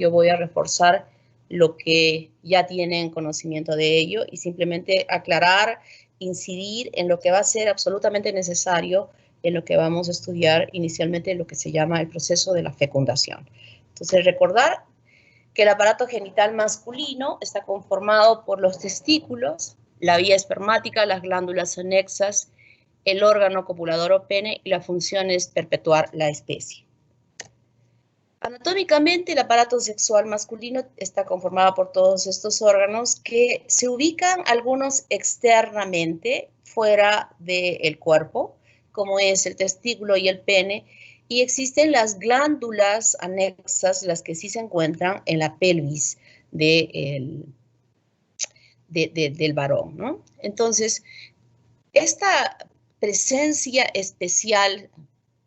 yo voy a reforzar lo que ya tienen conocimiento de ello y simplemente aclarar, incidir en lo que va a ser absolutamente necesario en lo que vamos a estudiar inicialmente, lo que se llama el proceso de la fecundación. Entonces, recordar que el aparato genital masculino está conformado por los testículos, la vía espermática, las glándulas anexas, el órgano copulador o pene, y la función es perpetuar la especie. Anatómicamente, el aparato sexual masculino está conformado por todos estos órganos que se ubican algunos externamente, fuera del cuerpo, como es el testículo y el pene, y existen las glándulas anexas, las que sí se encuentran en la pelvis del varón, ¿no? Entonces, esta presencia especial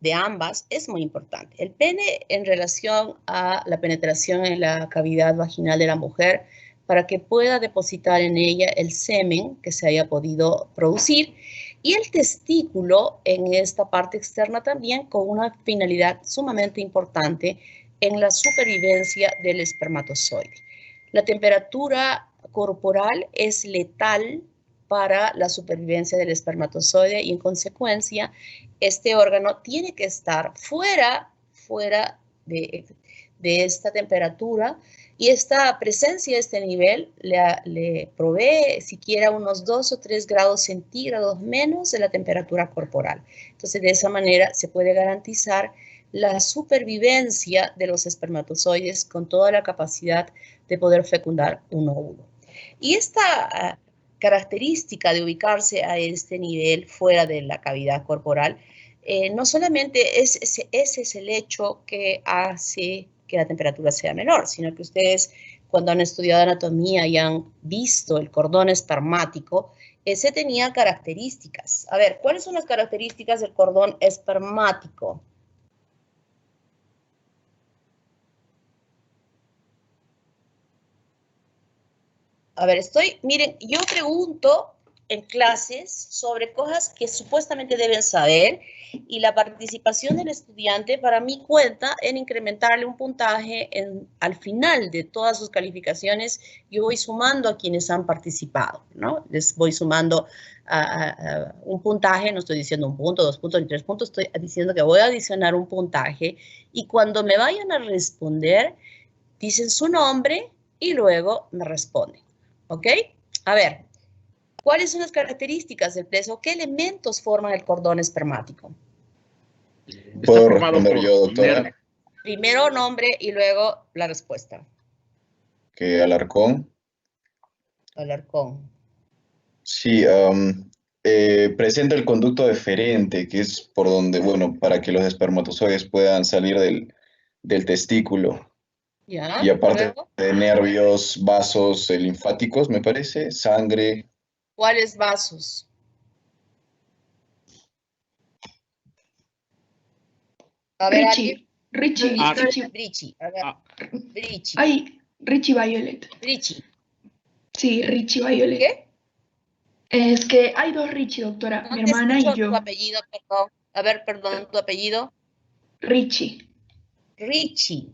de ambas es muy importante. El pene en relación a la penetración en la cavidad vaginal de la mujer para que pueda depositar en ella el semen que se haya podido producir, y el testículo en esta parte externa también con una finalidad sumamente importante en la supervivencia del espermatozoide. La temperatura corporal es letal para la supervivencia del espermatozoide y en consecuencia este órgano tiene que estar fuera de esta temperatura, y esta presencia, este nivel, le provee siquiera unos 2 o 3 grados centígrados menos de la temperatura corporal. Entonces, de esa manera se puede garantizar la supervivencia de los espermatozoides con toda la capacidad de poder fecundar un óvulo. Y esta característica de ubicarse a este nivel fuera de la cavidad corporal, no solamente ese es el hecho que hace que la temperatura sea menor, sino que ustedes, cuando han estudiado anatomía y han visto el cordón espermático, ese tenía características. A ver, ¿cuáles son las características del cordón espermático? A ver, miren, yo pregunto en clases sobre cosas que supuestamente deben saber, y la participación del estudiante para mí cuenta en incrementarle un puntaje al final de todas sus calificaciones. Yo voy sumando a quienes han participado, ¿no? Les voy sumando un puntaje, no estoy diciendo 1 punto, 2 puntos ni 3 puntos, estoy diciendo que voy a adicionar un puntaje, y cuando me vayan a responder, dicen su nombre y luego me responden. ¿Ok? A ver, ¿cuáles son las características del pleso? ¿Qué elementos forman el cordón espermático? ¿Puedo responder yo, doctora? Primero nombre y luego la respuesta. Que Alarcón. Alarcón. Sí, presenta el conducto deferente, que es por donde, bueno, para que los espermatozoides puedan salir del testículo. ¿Ya? Y aparte ¿Luego? de nervios, vasos linfáticos, me parece, sangre. ¿Cuáles vasos? A ver, Richie. Richie. A ver, Richie. Ay, Richie Violet. Richie. Sí, Richie Violet. ¿Qué? Es que hay 2 Richie, doctora, No mi te hermana escucho y yo. tu apellido, perdón. A ver, perdón, tu apellido. Richie. Richie.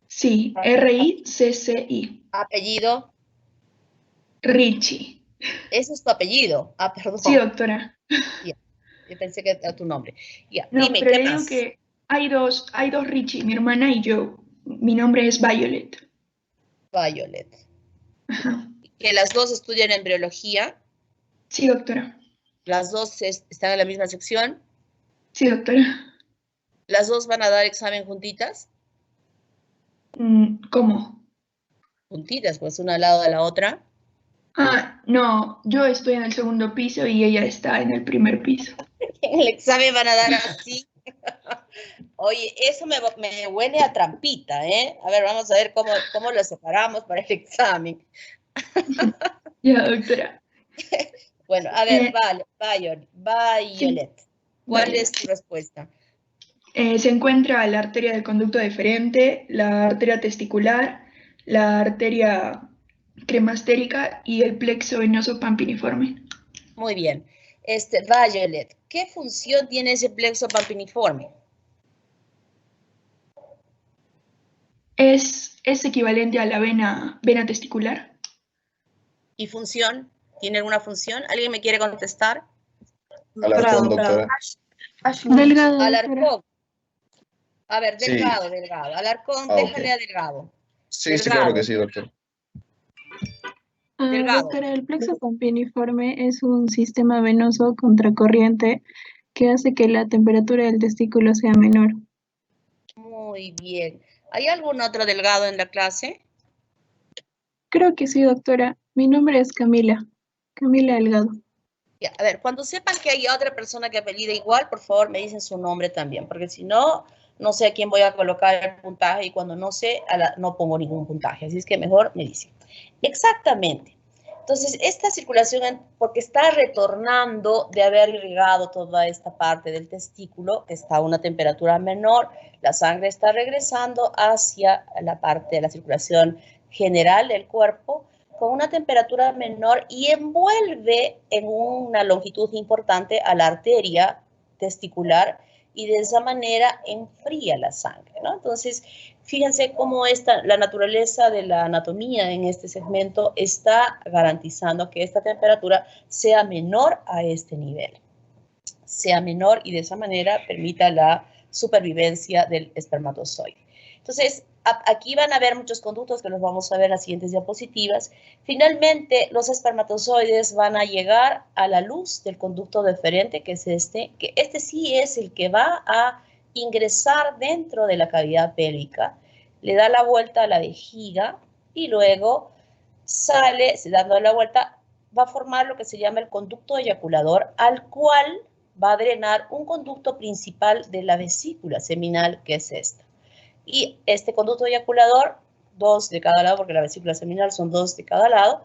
Sí, R-I-C-C-I. Apellido. Richie. Ese es tu apellido. Ah, perdón. Sí, doctora. Ya. Yo pensé que era tu nombre. Ya, No, dime, pero ¿qué le digo más? que hay dos Richie, mi hermana y yo. Mi nombre es Violet. Violet. Ajá. Que las dos estudian embriología. Sí, doctora. Las dos están en la misma sección. Sí, doctora. Las dos van a dar examen juntitas. ¿Cómo? Juntitas, pues una al lado de la otra. Ah, no, yo estoy en el 2.º piso y ella está en el 1.er piso. El examen van a dar así. Oye, eso me huele a trampita, ¿eh? A ver, vamos a ver cómo lo separamos para el examen. Ya, doctora. Bueno, a ver, Violet. Sí, ¿Cuál Violet. es tu respuesta? Se encuentra la arteria del conducto deferente, la arteria testicular, la arteria cremastérica y el plexo venoso pampiniforme. Muy bien. Violet, ¿qué función tiene ese plexo pampiniforme? Es equivalente a la vena testicular. ¿Y función? ¿Tiene alguna función? ¿Alguien me quiere contestar? Alarcón, doctora. Delgado, doctora. Alarcón. A ver, Sí. delgado. Alarcón, Ah, déjale ok. a delgado. Sí, sí, claro que sí, doctor. Delgado. Doctora, el plexo pampiniforme es un sistema venoso contracorriente que hace que la temperatura del testículo sea menor. Muy bien. ¿Hay algún otro delgado en la clase? Creo que sí, doctora. Mi nombre es Camila. Camila Delgado. Ya, a ver, cuando sepan que hay otra persona que apellida igual, por favor me dicen su nombre también, porque si no, no sé a quién voy a colocar el puntaje y cuando no sé, no pongo ningún puntaje. Así es que mejor me dicen. Exactamente. Entonces, esta circulación, porque está retornando de haber irrigado toda esta parte del testículo, que está a una temperatura menor, la sangre está regresando hacia la parte de la circulación general del cuerpo, con una temperatura menor y envuelve en una longitud importante a la arteria testicular y de esa manera enfría la sangre, ¿no? Entonces, fíjense cómo la naturaleza de la anatomía en este segmento está garantizando que esta temperatura sea menor a este nivel, sea menor y de esa manera permita la supervivencia del espermatozoide. Entonces, aquí van a ver muchos conductos que los vamos a ver en las siguientes diapositivas. Finalmente, los espermatozoides van a llegar a la luz del conducto deferente, que es que este sí es el que va a ingresar dentro de la cavidad pélvica, le da la vuelta a la vejiga y luego sale, dando la vuelta, va a formar lo que se llama el conducto eyaculador, al cual va a drenar un conducto principal de la vesícula seminal, que es esta. Y este conducto eyaculador, 2 de cada lado, porque la vesícula seminal son 2 de cada lado,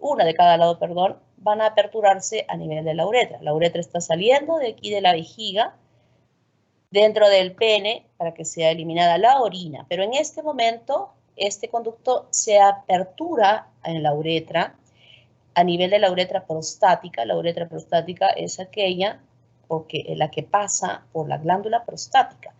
una de cada lado, perdón, van a aperturarse a nivel de la uretra. La uretra está saliendo de aquí de la vejiga, dentro del pene, para que sea eliminada la orina. Pero en este momento, este conducto se apertura en la uretra, a nivel de la uretra prostática. La uretra prostática es aquella la que pasa por la glándula prostática.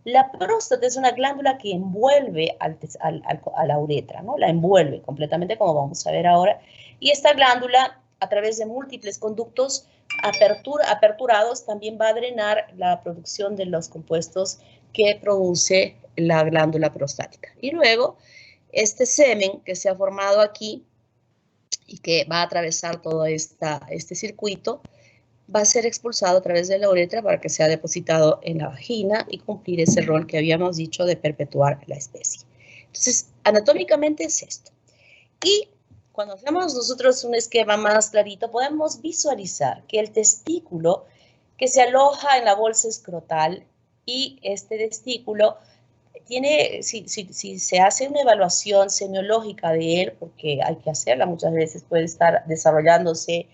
La próstata es una glándula que envuelve a la uretra, ¿no? La envuelve completamente, como vamos a ver ahora. Y esta glándula, a través de múltiples conductos aperturados, también va a drenar la producción de los compuestos que produce la glándula prostática. Y luego, este semen que se ha formado aquí y que va a atravesar todo este circuito, va a ser expulsado a través de la uretra para que sea depositado en la vagina y cumplir ese rol que habíamos dicho de perpetuar la especie. Entonces, anatómicamente es esto. Y cuando hacemos nosotros un esquema más clarito, podemos visualizar que el testículo que se aloja en la bolsa escrotal y este testículo tiene, si se hace una evaluación semiológica de él, porque hay que hacerla, muchas veces puede estar desarrollándose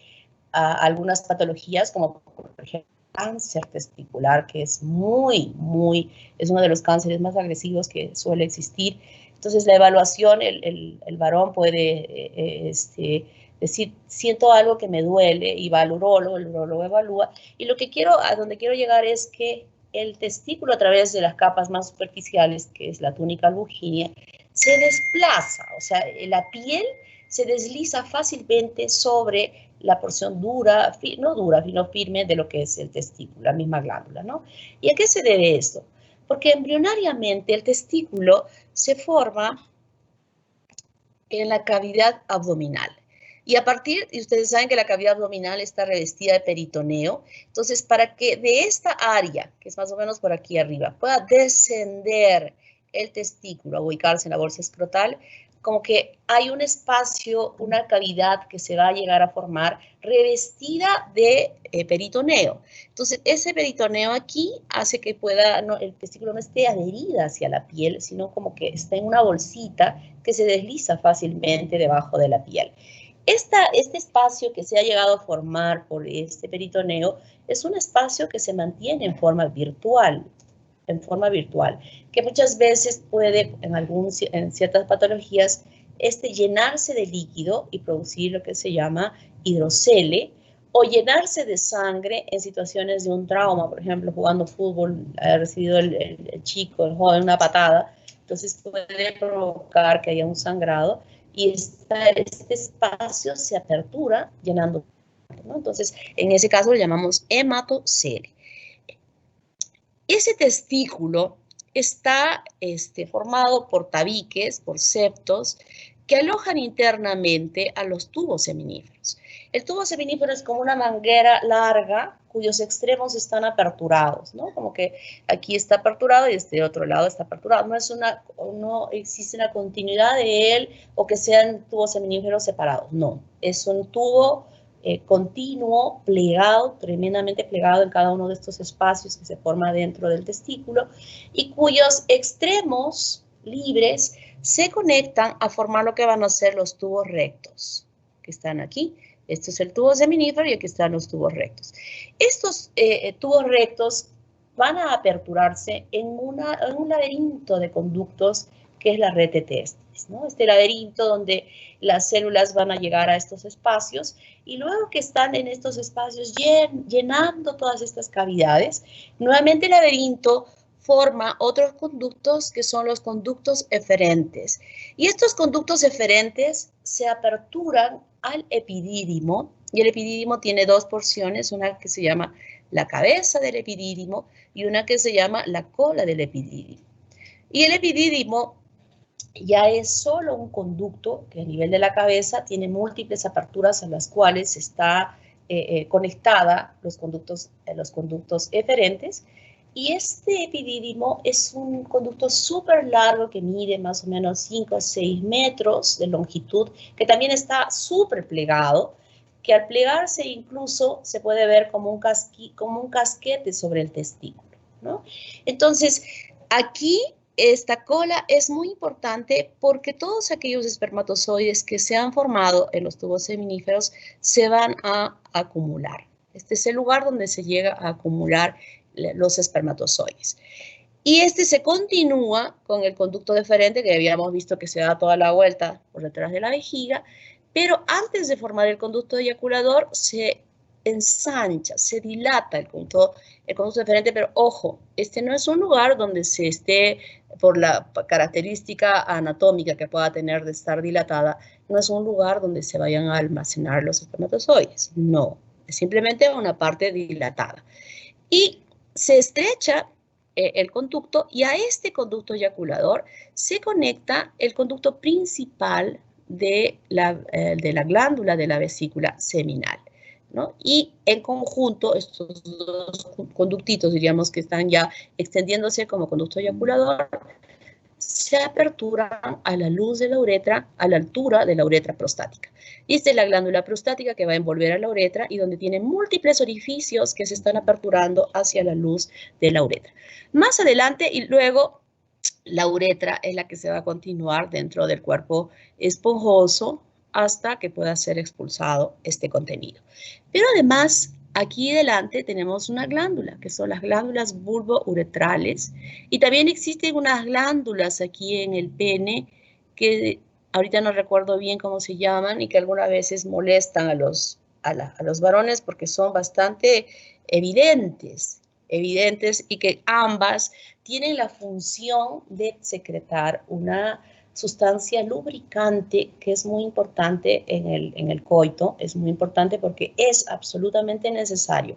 algunas patologías, como por ejemplo cáncer testicular, que es es uno de los cánceres más agresivos que suele existir. Entonces la evaluación, el varón puede decir, siento algo que me duele, y va al urólogo, el urólogo evalúa, y a donde quiero llegar es que el testículo, a través de las capas más superficiales, que es la túnica albuginea, se desplaza, o sea, la piel se desliza fácilmente sobre la porción dura, no dura, sino firme de lo que es el testículo, la misma glándula, ¿no? ¿Y a qué se debe esto? Porque embrionariamente el testículo se forma en la cavidad abdominal. Y y ustedes saben que la cavidad abdominal está revestida de peritoneo. Entonces, para que de esta área, que es más o menos por aquí arriba, pueda descender el testículo, ubicarse en la bolsa escrotal, como que hay un espacio, una cavidad que se va a llegar a formar revestida de peritoneo. Entonces, ese peritoneo aquí hace que el testículo no esté adherida hacia la piel, sino como que está en una bolsita que se desliza fácilmente debajo de la piel. Este espacio que se ha llegado a formar por este peritoneo es un espacio que se mantiene en forma virtual, que muchas veces puede, en ciertas patologías, llenarse de líquido y producir lo que se llama hidrocele, o llenarse de sangre en situaciones de un trauma, por ejemplo, jugando fútbol, ha recibido el chico, el joven, una patada, Entonces puede provocar que haya un sangrado y este espacio se apertura llenando, ¿no? Entonces, en ese caso lo llamamos hematocele. Ese testículo está formado por tabiques, por septos, que alojan internamente a los tubos seminíferos. El tubo seminífero es como una manguera larga cuyos extremos están aperturados, ¿no? Como que aquí está aperturado y este otro lado está aperturado. No existe una continuidad de él o que sean tubos seminíferos separados. No, es un tubo continuo, plegado, tremendamente plegado en cada uno de estos espacios que se forma dentro del testículo y cuyos extremos libres se conectan a formar lo que van a ser los tubos rectos, que están aquí. Este es el tubo seminífero y aquí están los tubos rectos. Estos tubos rectos van a aperturarse en un laberinto de conductos que es la red de testis, ¿no? Este laberinto donde las células van a llegar a estos espacios y luego que están en estos espacios llenando todas estas cavidades, nuevamente el laberinto forma otros conductos que son los conductos eferentes. Y estos conductos eferentes se aperturan al epidídimo, y el epidídimo tiene dos porciones, una que se llama la cabeza del epidídimo y una que se llama la cola del epidídimo. Y el epidídimo ya es solo un conducto que a nivel de la cabeza tiene múltiples aperturas a las cuales está conectada los conductos eferentes. Y este epidídimo es un conducto súper largo que mide más o menos 5 a 6 metros de longitud, que también está súper plegado, que al plegarse incluso se puede ver como un casquete sobre el testículo, ¿no? Entonces, aquí esta cola es muy importante porque todos aquellos espermatozoides que se han formado en los tubos seminíferos se van a acumular. Este es el lugar donde se llega a acumular los espermatozoides. Y este se continúa con el conducto deferente que habíamos visto que se da toda la vuelta por detrás de la vejiga, pero antes de formar el conducto eyaculador se ensancha, se dilata el conducto deferente, pero ojo, este no es un lugar donde se esté, por la característica anatómica que pueda tener de estar dilatada, no es un lugar donde se vayan a almacenar los espermatozoides, no, es simplemente una parte dilatada. Y se estrecha el conducto y a este conducto eyaculador se conecta el conducto principal de la glándula de la vesícula seminal, ¿no? Y en conjunto estos dos conductitos, diríamos que están ya extendiéndose como conducto eyaculador, se aperturan a la luz de la uretra, a la altura de la uretra prostática. Y esta es la glándula prostática que va a envolver a la uretra y donde tiene múltiples orificios que se están aperturando hacia la luz de la uretra. Más adelante y luego la uretra es la que se va a continuar dentro del cuerpo esponjoso hasta que pueda ser expulsado este contenido. Pero además, aquí delante tenemos una glándula, que son las glándulas bulbouretrales, y también existen unas glándulas aquí en el pene que ahorita no recuerdo bien cómo se llaman y que algunas veces molestan a los varones porque son bastante evidentes y que ambas tienen la función de secretar una sustancia lubricante que es muy importante en el coito, es muy importante porque es absolutamente necesario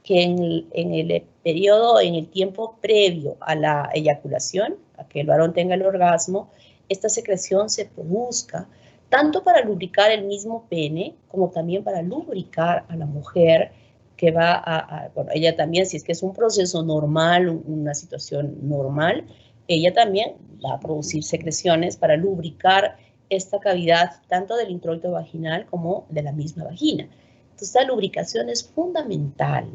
que en el periodo, en el tiempo previo a la eyaculación, a que el varón tenga el orgasmo, esta secreción se produzca tanto para lubricar el mismo pene como también para lubricar a la mujer que va bueno, ella también, si es que es un proceso normal, una situación normal, ella también va a producir secreciones para lubricar esta cavidad tanto del introito vaginal como de la misma vagina. Entonces la lubricación es fundamental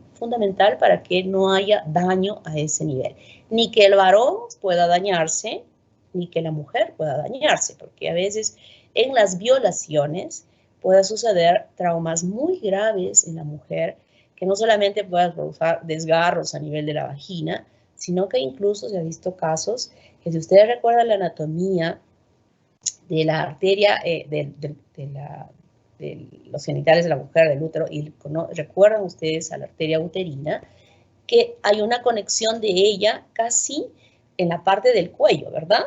para que no haya daño a ese nivel. Ni que el varón pueda dañarse, ni que la mujer pueda dañarse, porque a veces en las violaciones puede suceder traumas muy graves en la mujer que no solamente puedan producir desgarros a nivel de la vagina, sino que incluso se han visto casos que si ustedes recuerdan la anatomía de la arteria de los genitales de la mujer, del útero, y recuerdan ustedes a la arteria uterina, que hay una conexión de ella casi en la parte del cuello, ¿verdad?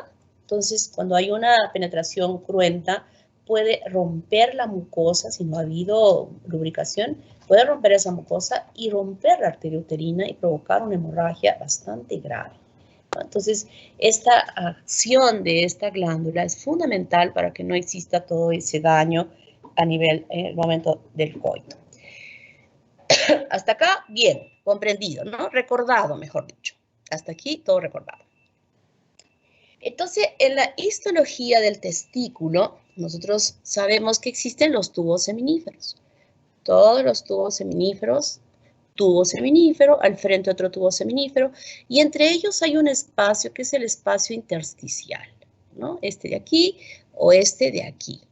Entonces, cuando hay una penetración cruenta, puede romper la mucosa, si no ha habido lubricación, puede romper esa mucosa y romper la arteria uterina y provocar una hemorragia bastante grave. Entonces, esta acción de esta glándula es fundamental para que no exista todo ese daño a nivel, en el momento del coito. Hasta acá, bien, comprendido, ¿no? Recordado, mejor dicho. Hasta aquí, todo recordado. Entonces, en la histología del testículo, nosotros sabemos que existen los tubos seminíferos. Todos los tubos seminíferos, tubo seminífero, al frente otro tubo seminífero, y entre ellos hay un espacio que es el espacio intersticial, ¿no? Este de aquí o este de aquí.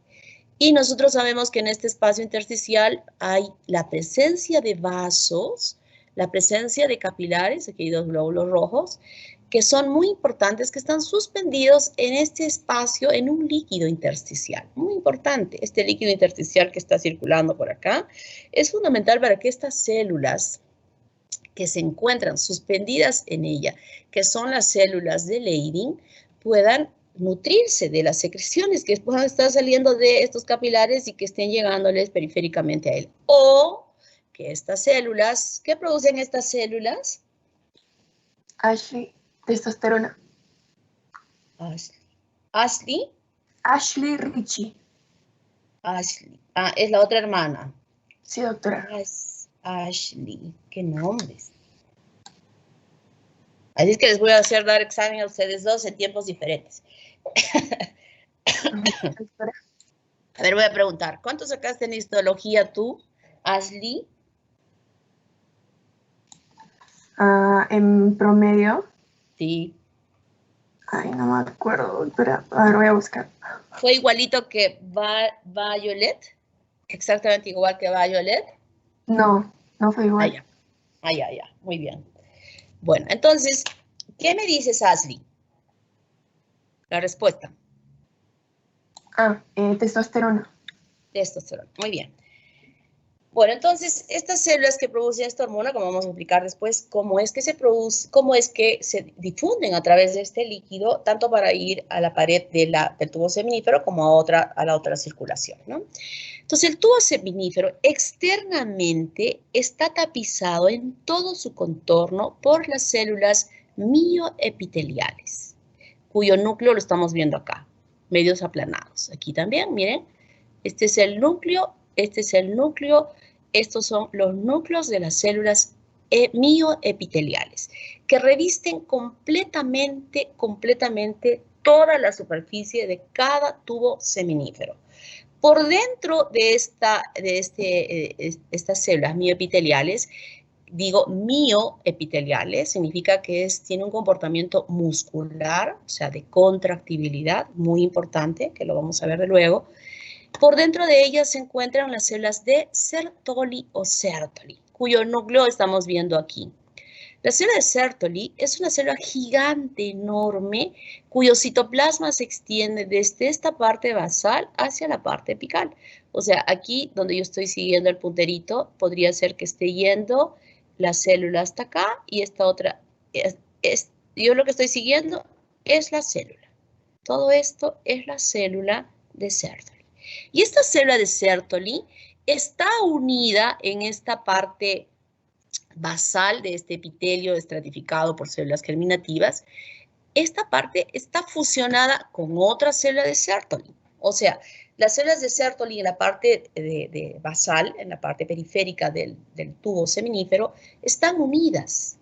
Y nosotros sabemos que en este espacio intersticial hay la presencia de vasos, la presencia de capilares, aquí hay dos glóbulos rojos, que son muy importantes, que están suspendidos en este espacio, en un líquido intersticial. Muy importante, este líquido intersticial que está circulando por acá, es fundamental para que estas células que se encuentran suspendidas en ella, que son las células de Leydig, puedan nutrirse de las secreciones que puedan estar saliendo de estos capilares y que estén llegándoles periféricamente a él. O que estas células, ¿qué producen estas células? Ashley, testosterona. Ashley. Ashley Richie. Ashley. Ah, es la otra hermana. Sí, doctora. Ashley. ¿Qué nombres? Así es que les voy a hacer dar examen a ustedes dos en tiempos diferentes. A ver, voy a preguntar. ¿Cuánto sacaste en histología tú, Ashley? En promedio. Sí. Ay, no me acuerdo, doctora. A ver, voy a buscar. ¿Fue igualito que Violet? ¿Exactamente igual que Violet? No, no fue igual. Ya. Muy bien. Bueno, entonces, ¿qué me dices, Ashley? La respuesta. Testosterona. Testosterona. Muy bien. Bueno, entonces, estas células que producen esta hormona, como vamos a explicar después, cómo es que se produce, cómo es que se difunden a través de este líquido, tanto para ir a la pared del tubo seminífero como a la otra circulación, ¿no? Entonces, el tubo seminífero externamente está tapizado en todo su contorno por las células mioepiteliales, cuyo núcleo lo estamos viendo acá, medios aplanados. Aquí también, miren, este es el núcleo, este es el núcleo, estos son los núcleos de las células mioepiteliales, que revisten completamente toda la superficie de cada tubo seminífero. Por dentro de estas células mioepiteliales, digo mioepiteliales, significa que tiene un comportamiento muscular, o sea, de contractibilidad, muy importante, que lo vamos a ver de luego. Por dentro de ellas se encuentran las células de Sertoli o Sertoli, cuyo núcleo estamos viendo aquí. La célula de Sertoli es una célula gigante, enorme, cuyo citoplasma se extiende desde esta parte basal hacia la parte apical. O sea, aquí donde yo estoy siguiendo el punterito, podría ser que esté yendo la célula hasta acá y esta otra, yo lo que estoy siguiendo es la célula. Todo esto es la célula de Sertoli. Y esta célula de Sertoli está unida en esta parte basal de este epitelio estratificado por células germinativas. Esta parte está fusionada con otra célula de Sertoli. O sea, las células de Sertoli en la parte de basal, en la parte periférica del tubo seminífero, están unidas,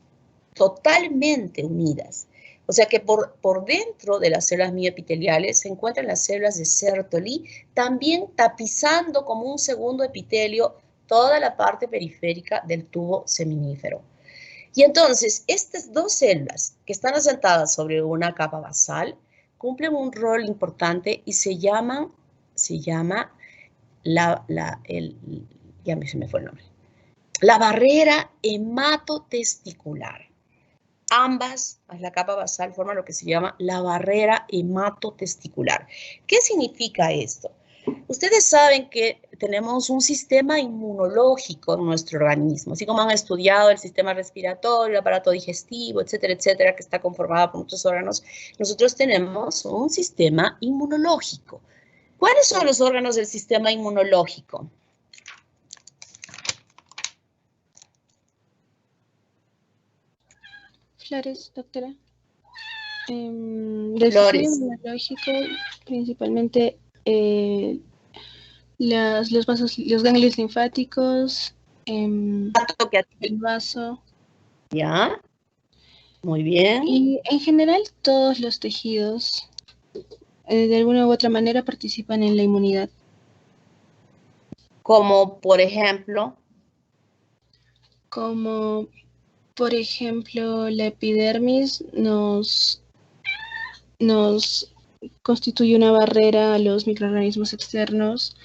totalmente unidas. O sea que por dentro de las células mioepiteliales se encuentran las células de Sertoli, también tapizando como un segundo epitelio toda la parte periférica del tubo seminífero. Y entonces, estas dos células que están asentadas sobre una capa basal cumplen un rol importante y se llama ya se me fue el nombre, la barrera hematotesticular. Ambas, la capa basal, forman lo que se llama la barrera hematotesticular. ¿Qué significa esto? Ustedes saben que tenemos un sistema inmunológico en nuestro organismo, así como han estudiado el sistema respiratorio, el aparato digestivo, etcétera, que está conformado por muchos órganos. Nosotros tenemos un sistema inmunológico. ¿Cuáles son los órganos del sistema inmunológico? Flores, doctora. Del Flores. sistema inmunológico, principalmente los vasos, los ganglios linfáticos, el vaso. Ya, muy bien. Y en general todos los tejidos de alguna u otra manera participan en la inmunidad. Como por ejemplo. Como por ejemplo la epidermis nos constituye una barrera a los microorganismos externos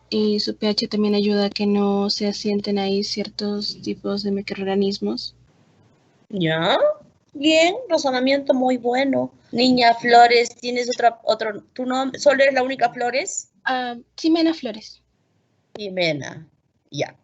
y su pH también ayuda a que no se asienten ahí ciertos tipos de microorganismos. Ya, bien, razonamiento muy bueno. Niña Flores, ¿tienes otro, tu nombre? ¿Solo eres la única Flores? Ximena Flores. Ximena, ya.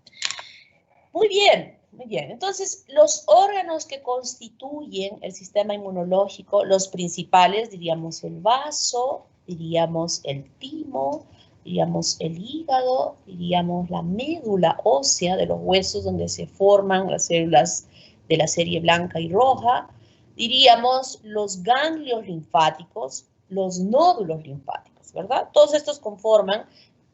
Muy bien, muy bien. Entonces, los órganos que constituyen el sistema inmunológico, los principales, diríamos el vaso, diríamos el timo, diríamos el hígado, diríamos la médula ósea de los huesos donde se forman las células de la serie blanca y roja, diríamos los ganglios linfáticos, los nódulos linfáticos, ¿verdad? Todos estos conforman,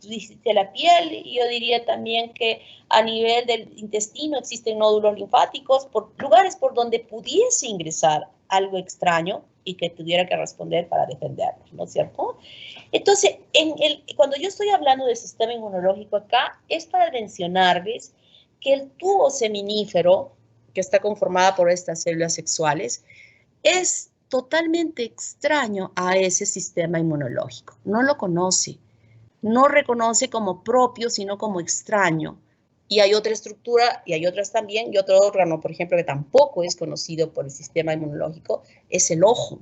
tú dijiste la piel, y yo diría también que a nivel del intestino existen nódulos linfáticos, por lugares por donde pudiese ingresar algo extraño y que tuviera que responder para defendernos, ¿no es cierto? Entonces, cuando yo estoy hablando del sistema inmunológico acá, es para mencionarles que el tubo seminífero, que está conformada por estas células sexuales, es totalmente extraño a ese sistema inmunológico. No lo conoce, no reconoce como propio, sino como extraño. Y hay otra estructura, y hay otras también, y otro órgano, por ejemplo, que tampoco es conocido por el sistema inmunológico, es el ojo.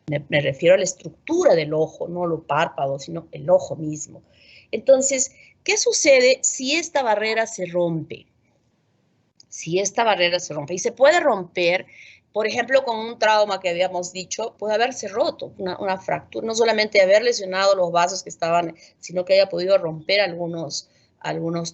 Me refiero a la estructura del ojo, no los párpados, sino el ojo mismo. Entonces, ¿qué sucede si esta barrera se rompe? Si esta barrera se rompe, y se puede romper, por ejemplo, con un trauma que habíamos dicho, puede haberse roto una fractura, no solamente haber lesionado los vasos que estaban, sino que haya podido romper algunos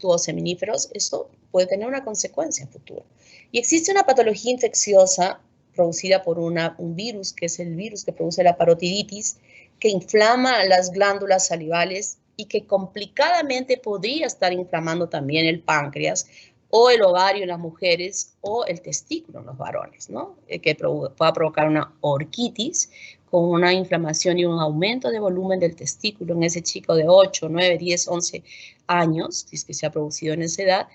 tubos seminíferos. Esto puede tener una consecuencia futura. Y existe una patología infecciosa producida por un virus, que es el virus que produce la parotiditis, que inflama las glándulas salivales y que complicadamente podría estar inflamando también el páncreas, o el ovario en las mujeres, o el testículo en los varones, ¿no? Que pueda provocar una orquitis con una inflamación y un aumento de volumen del testículo en ese chico de 8, 9, 10, 11 años, si es que se ha producido en esa edad.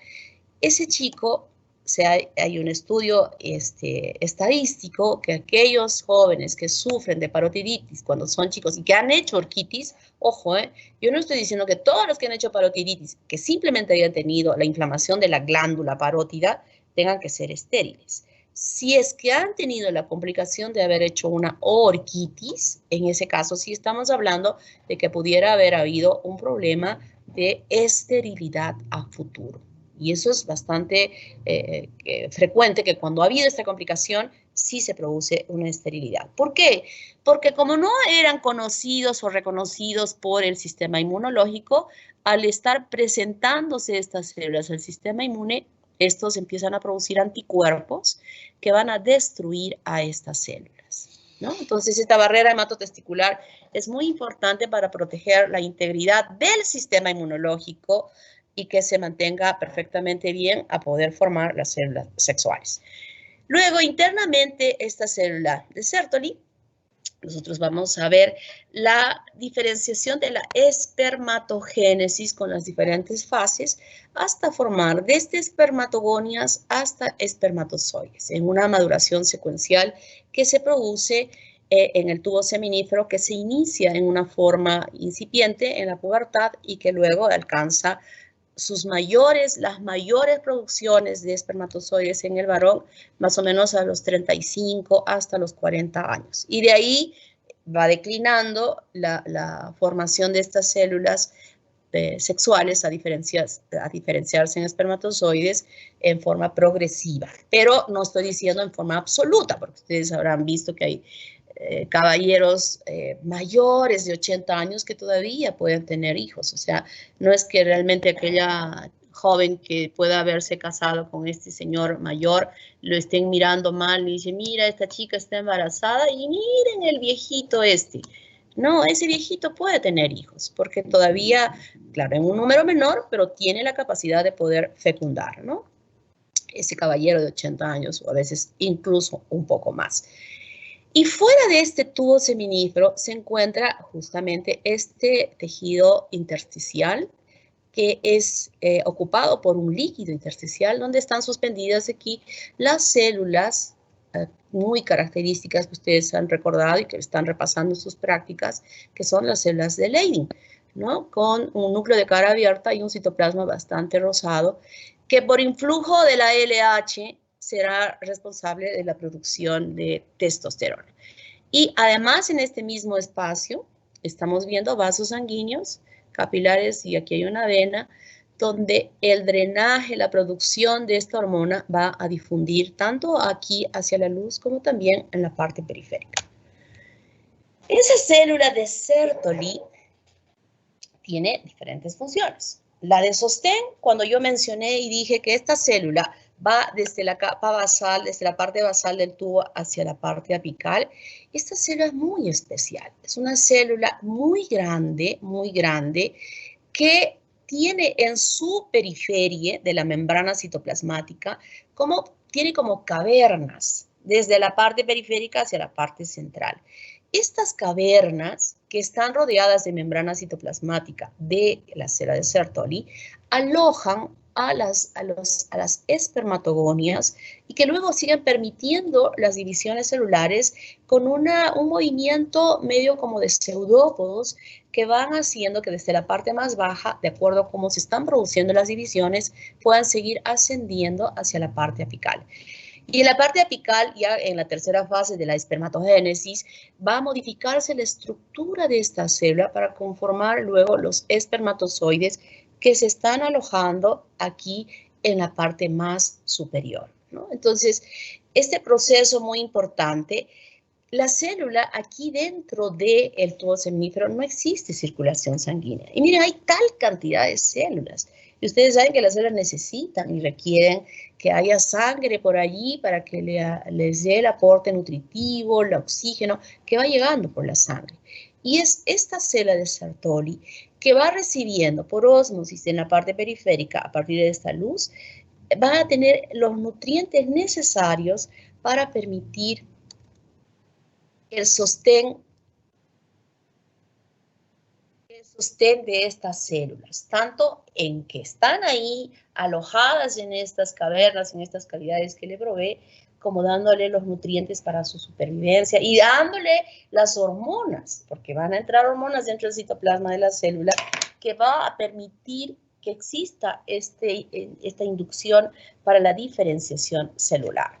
Ese chico, hay un estudio estadístico que aquellos jóvenes que sufren de parotiditis cuando son chicos y que han hecho orquitis, ojo, yo no estoy diciendo que todos los que han hecho parotiditis, que simplemente hayan tenido la inflamación de la glándula parótida, tengan que ser estériles. Si es que han tenido la complicación de haber hecho una orquitis, en ese caso sí estamos hablando de que pudiera haber habido un problema de esterilidad a futuro. Y eso es bastante frecuente, que cuando ha habido esta complicación, sí se produce una esterilidad. ¿Por qué? Porque como no eran conocidos o reconocidos por el sistema inmunológico, al estar presentándose estas células al sistema inmune, estos empiezan a producir anticuerpos que van a destruir a estas células, ¿no? Entonces, esta barrera hematotesticular es muy importante para proteger la integridad del sistema inmunológico y que se mantenga perfectamente bien a poder formar las células sexuales. Luego, internamente, esta célula de Sertoli, nosotros vamos a ver la diferenciación de la espermatogénesis con las diferentes fases hasta formar desde espermatogonias hasta espermatozoides en una maduración secuencial que se produce en el tubo seminífero, que se inicia en una forma incipiente en la pubertad y que luego alcanza las mayores producciones de espermatozoides en el varón, más o menos a los 35 hasta los 40 años. Y de ahí va declinando la formación de estas células sexuales a diferenciarse en espermatozoides en forma progresiva. Pero no estoy diciendo en forma absoluta, porque ustedes habrán visto que hay caballeros mayores de 80 años que todavía pueden tener hijos. O sea, no es que realmente aquella joven que pueda haberse casado con este señor mayor lo estén mirando mal y dicen, mira, esta chica está embarazada y miren el viejito este. No, ese viejito puede tener hijos, porque todavía, claro, en un número menor, pero tiene la capacidad de poder fecundar, ¿no? Ese caballero de 80 años, o a veces incluso un poco más. Y fuera de este tubo seminífero se encuentra justamente este tejido intersticial, que es ocupado por un líquido intersticial, donde están suspendidas aquí las células muy características que ustedes han recordado y que están repasando sus prácticas, que son las células de Leydig, ¿no? Con un núcleo de cara abierta y un citoplasma bastante rosado, que por influjo de la LH será responsable de la producción de testosterona. Y además en este mismo espacio estamos viendo vasos sanguíneos, capilares, y aquí hay una vena, donde el drenaje, la producción de esta hormona va a difundir tanto aquí hacia la luz como también en la parte periférica. Esa célula de Sertoli tiene diferentes funciones. La de sostén, cuando yo mencioné y dije que esta célula va desde la capa basal, desde la parte basal del tubo hacia la parte apical, esta célula es muy especial. Es una célula muy grande, que tiene en su periferia de la membrana citoplasmática, tiene como cavernas, desde la parte periférica hacia la parte central. Estas cavernas, que están rodeadas de membrana citoplasmática de la célula de Sertoli, alojan a las espermatogonias y que luego siguen permitiendo las divisiones celulares con un movimiento medio como de pseudópodos que van haciendo que desde la parte más baja, de acuerdo a cómo se están produciendo las divisiones, puedan seguir ascendiendo hacia la parte apical. Y en la parte apical, ya en la tercera fase de la espermatogénesis, va a modificarse la estructura de esta célula para conformar luego los espermatozoides que se están alojando aquí en la parte más superior, ¿no? Entonces, este proceso muy importante, la célula aquí dentro del tubo seminífero no existe circulación sanguínea. Y miren, hay tal cantidad de células. Y ustedes saben que las células necesitan y requieren que haya sangre por allí para que les dé el aporte nutritivo, el oxígeno que va llegando por la sangre. Y es esta célula de Sertoli que va recibiendo por ósmosis en la parte periférica a partir de esta luz, va a tener los nutrientes necesarios para permitir el sostén de estas células, tanto en que están ahí alojadas en estas cavernas, en estas cavidades que le provee, como dándole los nutrientes para su supervivencia y dándole las hormonas, porque van a entrar hormonas dentro del citoplasma de la célula que va a permitir que exista esta inducción para la diferenciación celular.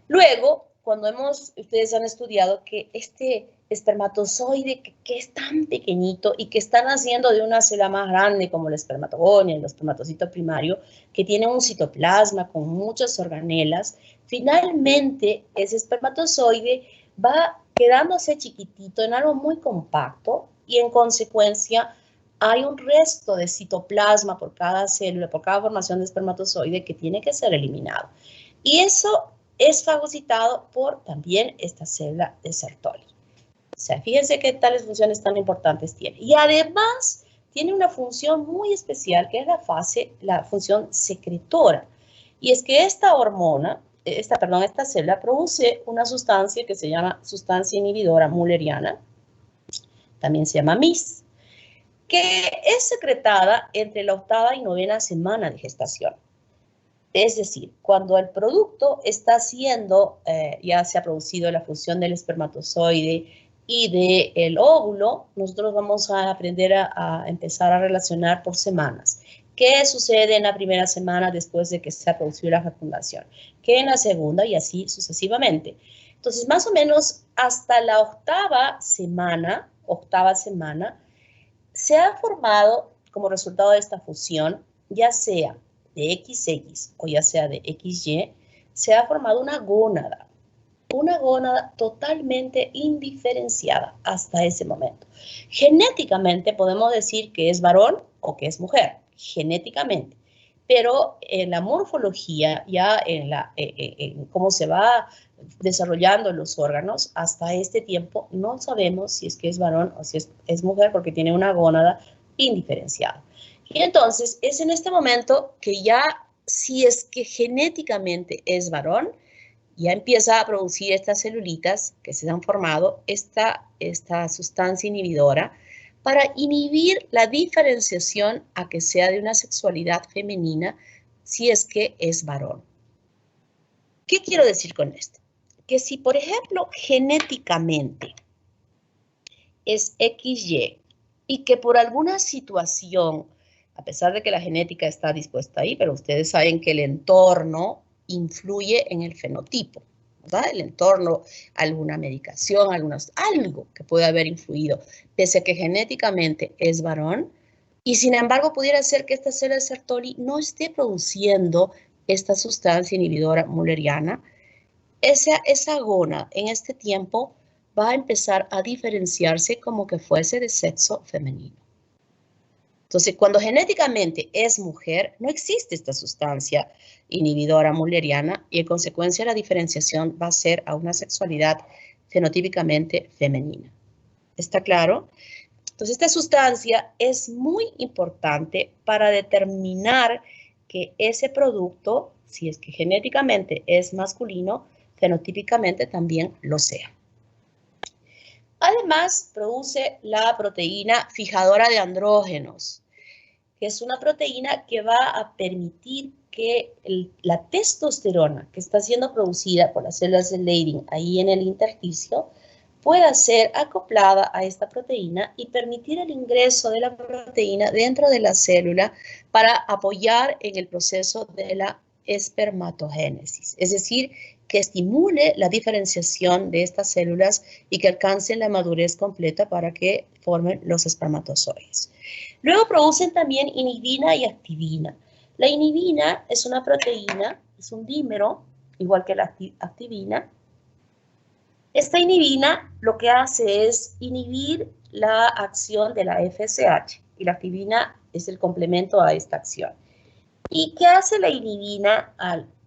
Luego, cuando ustedes han estudiado que este espermatozoide que es tan pequeñito y que está naciendo de una célula más grande como la espermatogonia, el espermatocito primario, que tiene un citoplasma con muchas organelas, finalmente ese espermatozoide va quedándose chiquitito en algo muy compacto y en consecuencia hay un resto de citoplasma por cada célula, por cada formación de espermatozoide que tiene que ser eliminado. Y eso es fagocitado por también esta célula de Sertoli. O sea, fíjense qué tales funciones tan importantes tiene. Y además tiene una función muy especial que es la función secretora. Y es que esta célula produce una sustancia que se llama sustancia inhibidora mülleriana, también se llama MIS, que es secretada entre la 8ª y 9ª semana de gestación. Es decir, cuando el producto está siendo, ya se ha producido la fusión del espermatozoide y del óvulo, nosotros vamos a aprender a empezar a relacionar por semanas. ¿Qué sucede en la primera semana después de que se ha producido la fecundación? ¿Qué en la segunda? Y así sucesivamente. Entonces, más o menos hasta la octava semana, se ha formado como resultado de esta fusión, ya sea de XX o ya sea de XY, se ha formado una gónada totalmente indiferenciada hasta ese momento. Genéticamente podemos decir que es varón o que es mujer, genéticamente, pero en la morfología, ya en cómo se va desarrollando los órganos, hasta este tiempo no sabemos si es que es varón o si es mujer porque tiene una gónada indiferenciada. Y entonces es en este momento que ya, si es que genéticamente es varón, ya empieza a producir estas celulitas que se han formado, esta sustancia inhibidora, para inhibir la diferenciación a que sea de una sexualidad femenina si es que es varón. ¿Qué quiero decir con esto? Que si, por ejemplo, genéticamente es XY y que por alguna situación, a pesar de que la genética está dispuesta ahí, pero ustedes saben que el entorno influye en el fenotipo, ¿verdad? El entorno, alguna medicación, algo que puede haber influido, pese a que genéticamente es varón, y sin embargo pudiera ser que esta célula de Sertoli no esté produciendo esta sustancia inhibidora mülleriana, esa gónada en este tiempo va a empezar a diferenciarse como que fuese de sexo femenino. Entonces, cuando genéticamente es mujer, no existe esta sustancia inhibidora mülleriana y en consecuencia la diferenciación va a ser a una sexualidad fenotípicamente femenina. ¿Está claro? Entonces, esta sustancia es muy importante para determinar que ese producto, si es que genéticamente es masculino, fenotípicamente también lo sea. Además, produce la proteína fijadora de andrógenos, que es una proteína que va a permitir que la testosterona que está siendo producida por las células de Leydig ahí en el intersticio pueda ser acoplada a esta proteína y permitir el ingreso de la proteína dentro de la célula para apoyar en el proceso de la espermatogénesis, es decir, que estimule la diferenciación de estas células y que alcancen la madurez completa para que formen los espermatozoides. Luego producen también inhibina y activina. La inhibina es una proteína, es un dímero, igual que la activina. Esta inhibina lo que hace es inhibir la acción de la FSH y la activina es el complemento a esta acción. ¿Y qué hace la inhibina?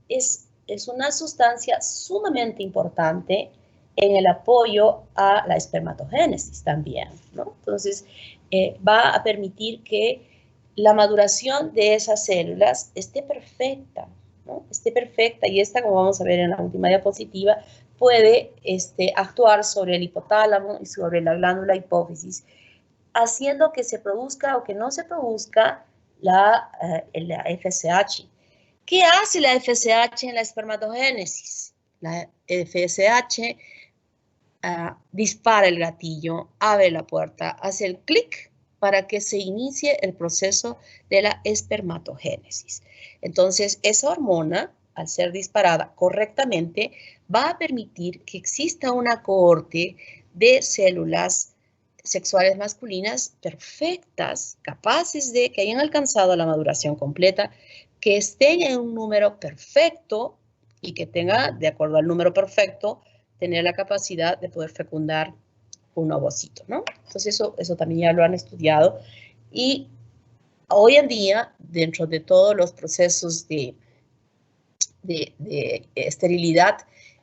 Es una sustancia sumamente importante en el apoyo a la espermatogénesis también, ¿no? Entonces, va a permitir que la maduración de esas células esté perfecta, ¿no? Esté perfecta y esta, como vamos a ver en la última diapositiva, puede actuar sobre el hipotálamo y sobre la glándula hipófisis, haciendo que se produzca o que no se produzca la FSH. ¿Qué hace la FSH en la espermatogénesis? La FSH dispara el gatillo, abre la puerta, hace el clic para que se inicie el proceso de la espermatogénesis. Entonces, esa hormona, al ser disparada correctamente, va a permitir que exista una cohorte de células sexuales masculinas perfectas, capaces de que hayan alcanzado la maduración completa, que estén en un número perfecto y que tenga, de acuerdo al número perfecto, tener la capacidad de poder fecundar un ovocito, ¿no? Entonces eso también ya lo han estudiado y hoy en día, dentro de todos los procesos de esterilidad,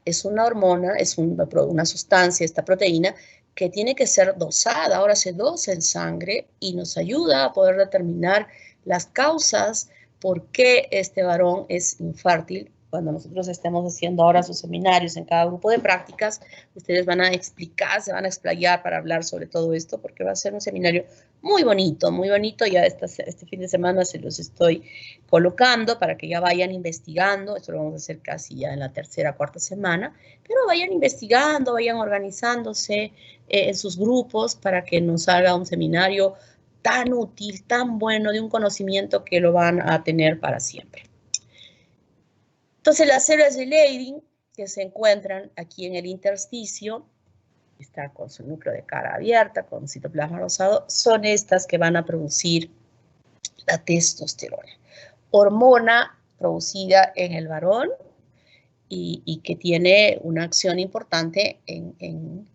es una hormona, es una sustancia, esta proteína, que tiene que ser dosada. Ahora se dosa en sangre y nos ayuda a poder determinar las causas por qué este varón es infértil. Cuando nosotros estemos haciendo ahora sus seminarios en cada grupo de prácticas, ustedes van a explicar, se van a explayar para hablar sobre todo esto, porque va a ser un seminario muy bonito, muy bonito. Ya este fin de semana se los estoy colocando para que ya vayan investigando. Esto lo vamos a hacer casi ya en la tercera, cuarta semana, pero vayan investigando, vayan organizándose en sus grupos para que nos haga un seminario tan útil, tan bueno, de un conocimiento que lo van a tener para siempre. Entonces, las células de Leydig que se encuentran aquí en el intersticio, está con su núcleo de cara abierta, con citoplasma rosado, son estas que van a producir la testosterona, hormona producida en el varón y que tiene una acción importante en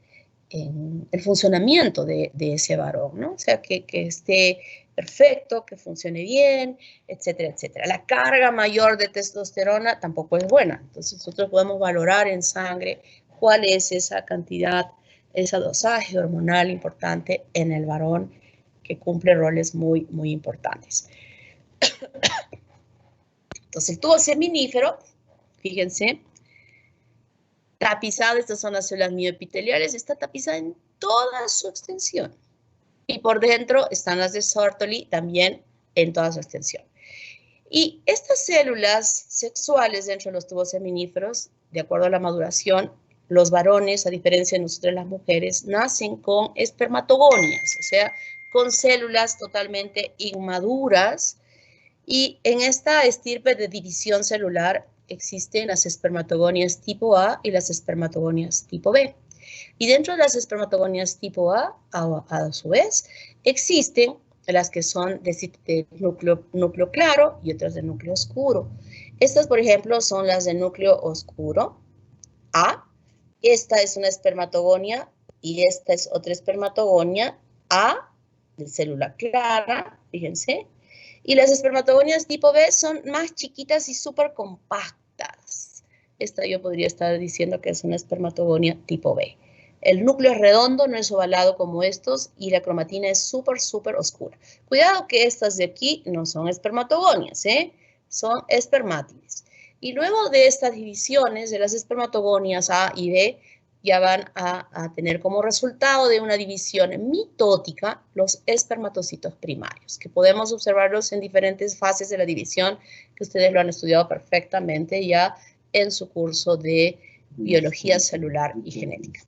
el funcionamiento de ese varón, ¿no? O sea, que esté perfecto, que funcione bien, etcétera, etcétera. La carga mayor de testosterona tampoco es buena. Entonces, nosotros podemos valorar en sangre cuál es esa cantidad, ese dosaje hormonal importante en el varón que cumple roles muy, muy importantes. Entonces, el tubo seminífero, fíjense, tapizado, estas son las células mioepiteliales, está tapizada en toda su extensión. Y por dentro están las de Sertoli también en toda su extensión. Y estas células sexuales dentro de los tubos seminíferos, de acuerdo a la maduración, los varones, a diferencia de nosotros las mujeres, nacen con espermatogonias, o sea, con células totalmente inmaduras. Y en esta estirpe de división celular existen las espermatogonias tipo A y las espermatogonias tipo B. Y dentro de las espermatogonias tipo A su vez, existen las que son de núcleo claro y otras de núcleo oscuro. Estas, por ejemplo, son las de núcleo oscuro A. Esta es una espermatogonia y esta es otra espermatogonia A de célula clara, fíjense. Y las espermatogonias tipo B son más chiquitas y súper compactas. Esta yo podría estar diciendo que es una espermatogonia tipo B. El núcleo es redondo, no es ovalado como estos, y la cromatina es súper, súper oscura. Cuidado que estas de aquí no son espermatogonias, son espermátides. Y luego de estas divisiones de las espermatogonias A y B, ya van a tener como resultado de una división mitótica los espermatocitos primarios, que podemos observarlos en diferentes fases de la división, que ustedes lo han estudiado perfectamente ya en su curso de biología celular y genética.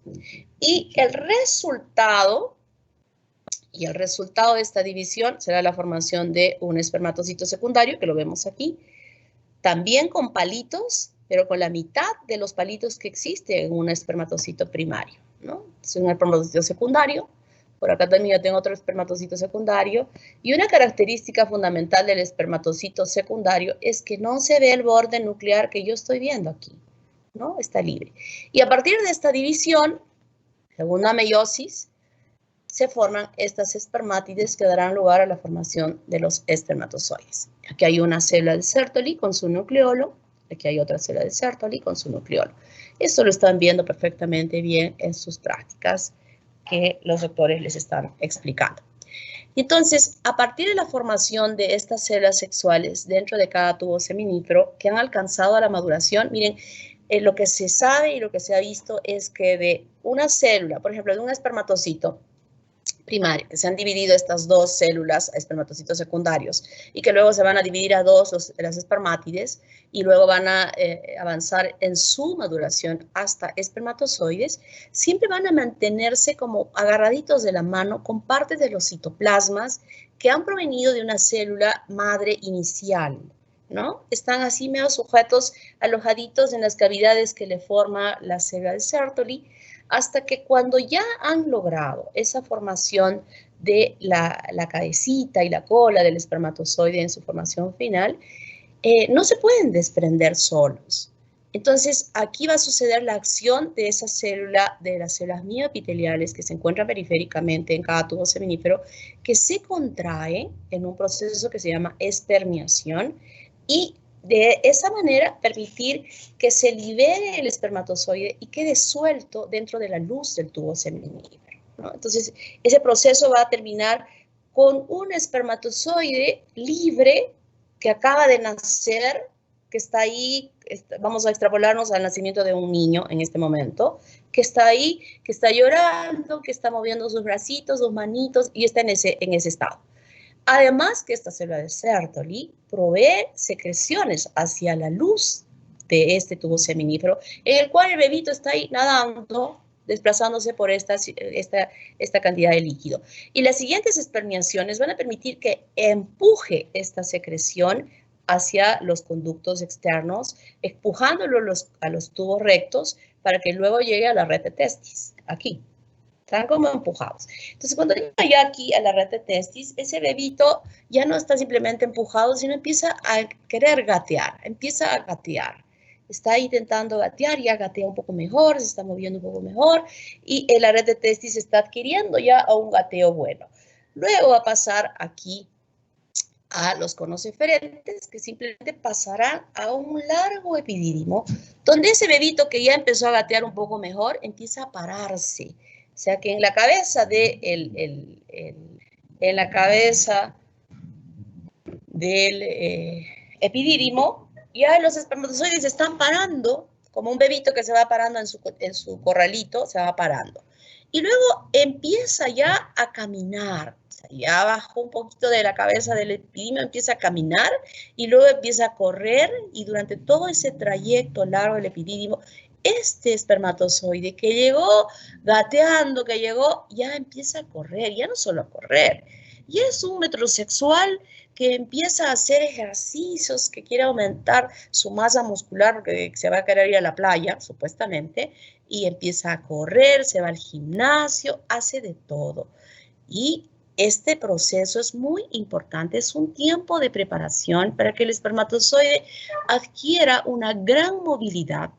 Y el resultado de esta división será la formación de un espermatocito secundario, que lo vemos aquí, también con palitos, pero con la mitad de los palitos que existe en un espermatocito primario, ¿no? Es un espermatocito secundario. Por acá también yo tengo otro espermatocito secundario. Y una característica fundamental del espermatocito secundario es que no se ve el borde nuclear que yo estoy viendo aquí, ¿no? Está libre. Y a partir de esta división, segunda meiosis, se forman estas espermátides que darán lugar a la formación de los espermatozoides. Aquí hay una célula de Sertoli con su nucleolo, aquí hay otra célula de Sertoli con su nucleolo. Esto lo están viendo perfectamente bien en sus prácticas que los doctores les están explicando. Entonces, a partir de la formación de estas células sexuales dentro de cada tubo seminífero que han alcanzado a la maduración, miren, lo que se sabe y lo que se ha visto es que de una célula, por ejemplo, de un espermatocito primario, que se han dividido estas dos células, espermatocitos secundarios, y que luego se van a dividir a dos las espermátides, y luego van a avanzar en su maduración hasta espermatozoides, siempre van a mantenerse como agarraditos de la mano con partes de los citoplasmas que han provenido de una célula madre inicial, ¿no? Están así medio sujetos, alojaditos en las cavidades que le forma la célula de Sertoli, hasta que cuando ya han logrado esa formación de la cabecita y la cola del espermatozoide en su formación final, no se pueden desprender solos. Entonces, aquí va a suceder la acción de esa célula, de las células mioepiteliales que se encuentran periféricamente en cada tubo seminífero, que se contrae en un proceso que se llama espermiación, y de esa manera permitir que se libere el espermatozoide y quede suelto dentro de la luz del tubo seminífero, ¿no? Entonces, ese proceso va a terminar con un espermatozoide libre que acaba de nacer, que está ahí, vamos a extrapolarnos al nacimiento de un niño en este momento, que está ahí, que está llorando, que está moviendo sus bracitos, sus manitos, y está en ese estado. Además que esta célula de Sertoli provee secreciones hacia la luz de este tubo seminífero, en el cual el bebito está ahí nadando, desplazándose por esta cantidad de líquido. Y las siguientes espermiaciones van a permitir que empuje esta secreción hacia los conductos externos, empujándolo a los tubos rectos para que luego llegue a la red de testis, aquí. Están como empujados. Entonces, cuando llega ya aquí a la red de testis, ese bebito ya no está simplemente empujado, sino empieza a querer gatear, empieza a gatear. Está intentando gatear, ya gatea un poco mejor, se está moviendo un poco mejor, y la red de testis está adquiriendo ya a un gateo bueno. Luego va a pasar aquí a los conos eferentes, que simplemente pasarán a un largo epidídimo, donde ese bebito que ya empezó a gatear un poco mejor, empieza a pararse. O sea que en la cabeza del epidídimo, ya los espermatozoides se están parando, como un bebito que se va parando en su corralito, se va parando. Y luego empieza ya a caminar, o sea, ya abajo un poquito de la cabeza del epidídimo empieza a caminar y luego empieza a correr, y durante todo ese trayecto largo del epidídimo, este espermatozoide que llegó gateando, que llegó, ya empieza a correr, ya no solo a correr, y es un metrosexual que empieza a hacer ejercicios, que quiere aumentar su masa muscular, porque se va a querer ir a la playa, supuestamente, y empieza a correr, se va al gimnasio, hace de todo. Y este proceso es muy importante, es un tiempo de preparación para que el espermatozoide adquiera una gran movilidad,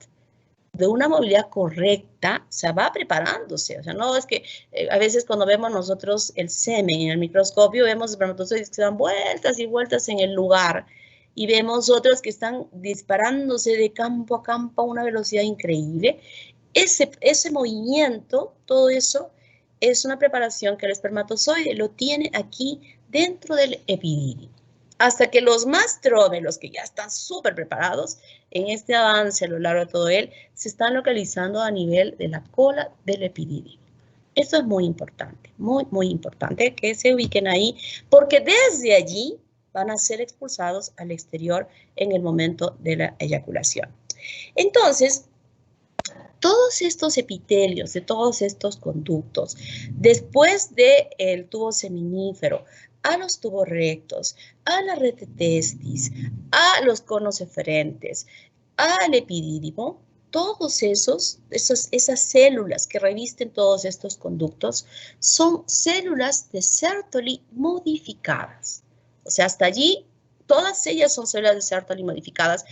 de una movilidad correcta, o sea, va preparándose. O sea, no es que a veces cuando vemos nosotros el semen en el microscopio, vemos espermatozoides que dan vueltas y vueltas en el lugar, y vemos otros que están disparándose de campo a campo a una velocidad increíble. Ese movimiento, todo eso, es una preparación que el espermatozoide lo tiene aquí dentro del epidídimo. Hasta que los mastrómelos, que ya están súper preparados, en este avance a lo largo de todo él, se están localizando a nivel de la cola del epidídimo. Esto es muy importante, muy importante que se ubiquen ahí, porque desde allí van a ser expulsados al exterior en el momento de la eyaculación. Entonces, todos estos epitelios de todos estos conductos, después del tubo seminífero, a los tubos rectos, a la red de testis, a los conos eferentes, al epidídimo, todos esas células que revisten todos estos conductos son células de Sertoli modificadas. O sea, hasta allí todas ellas son células de Sertoli modificadas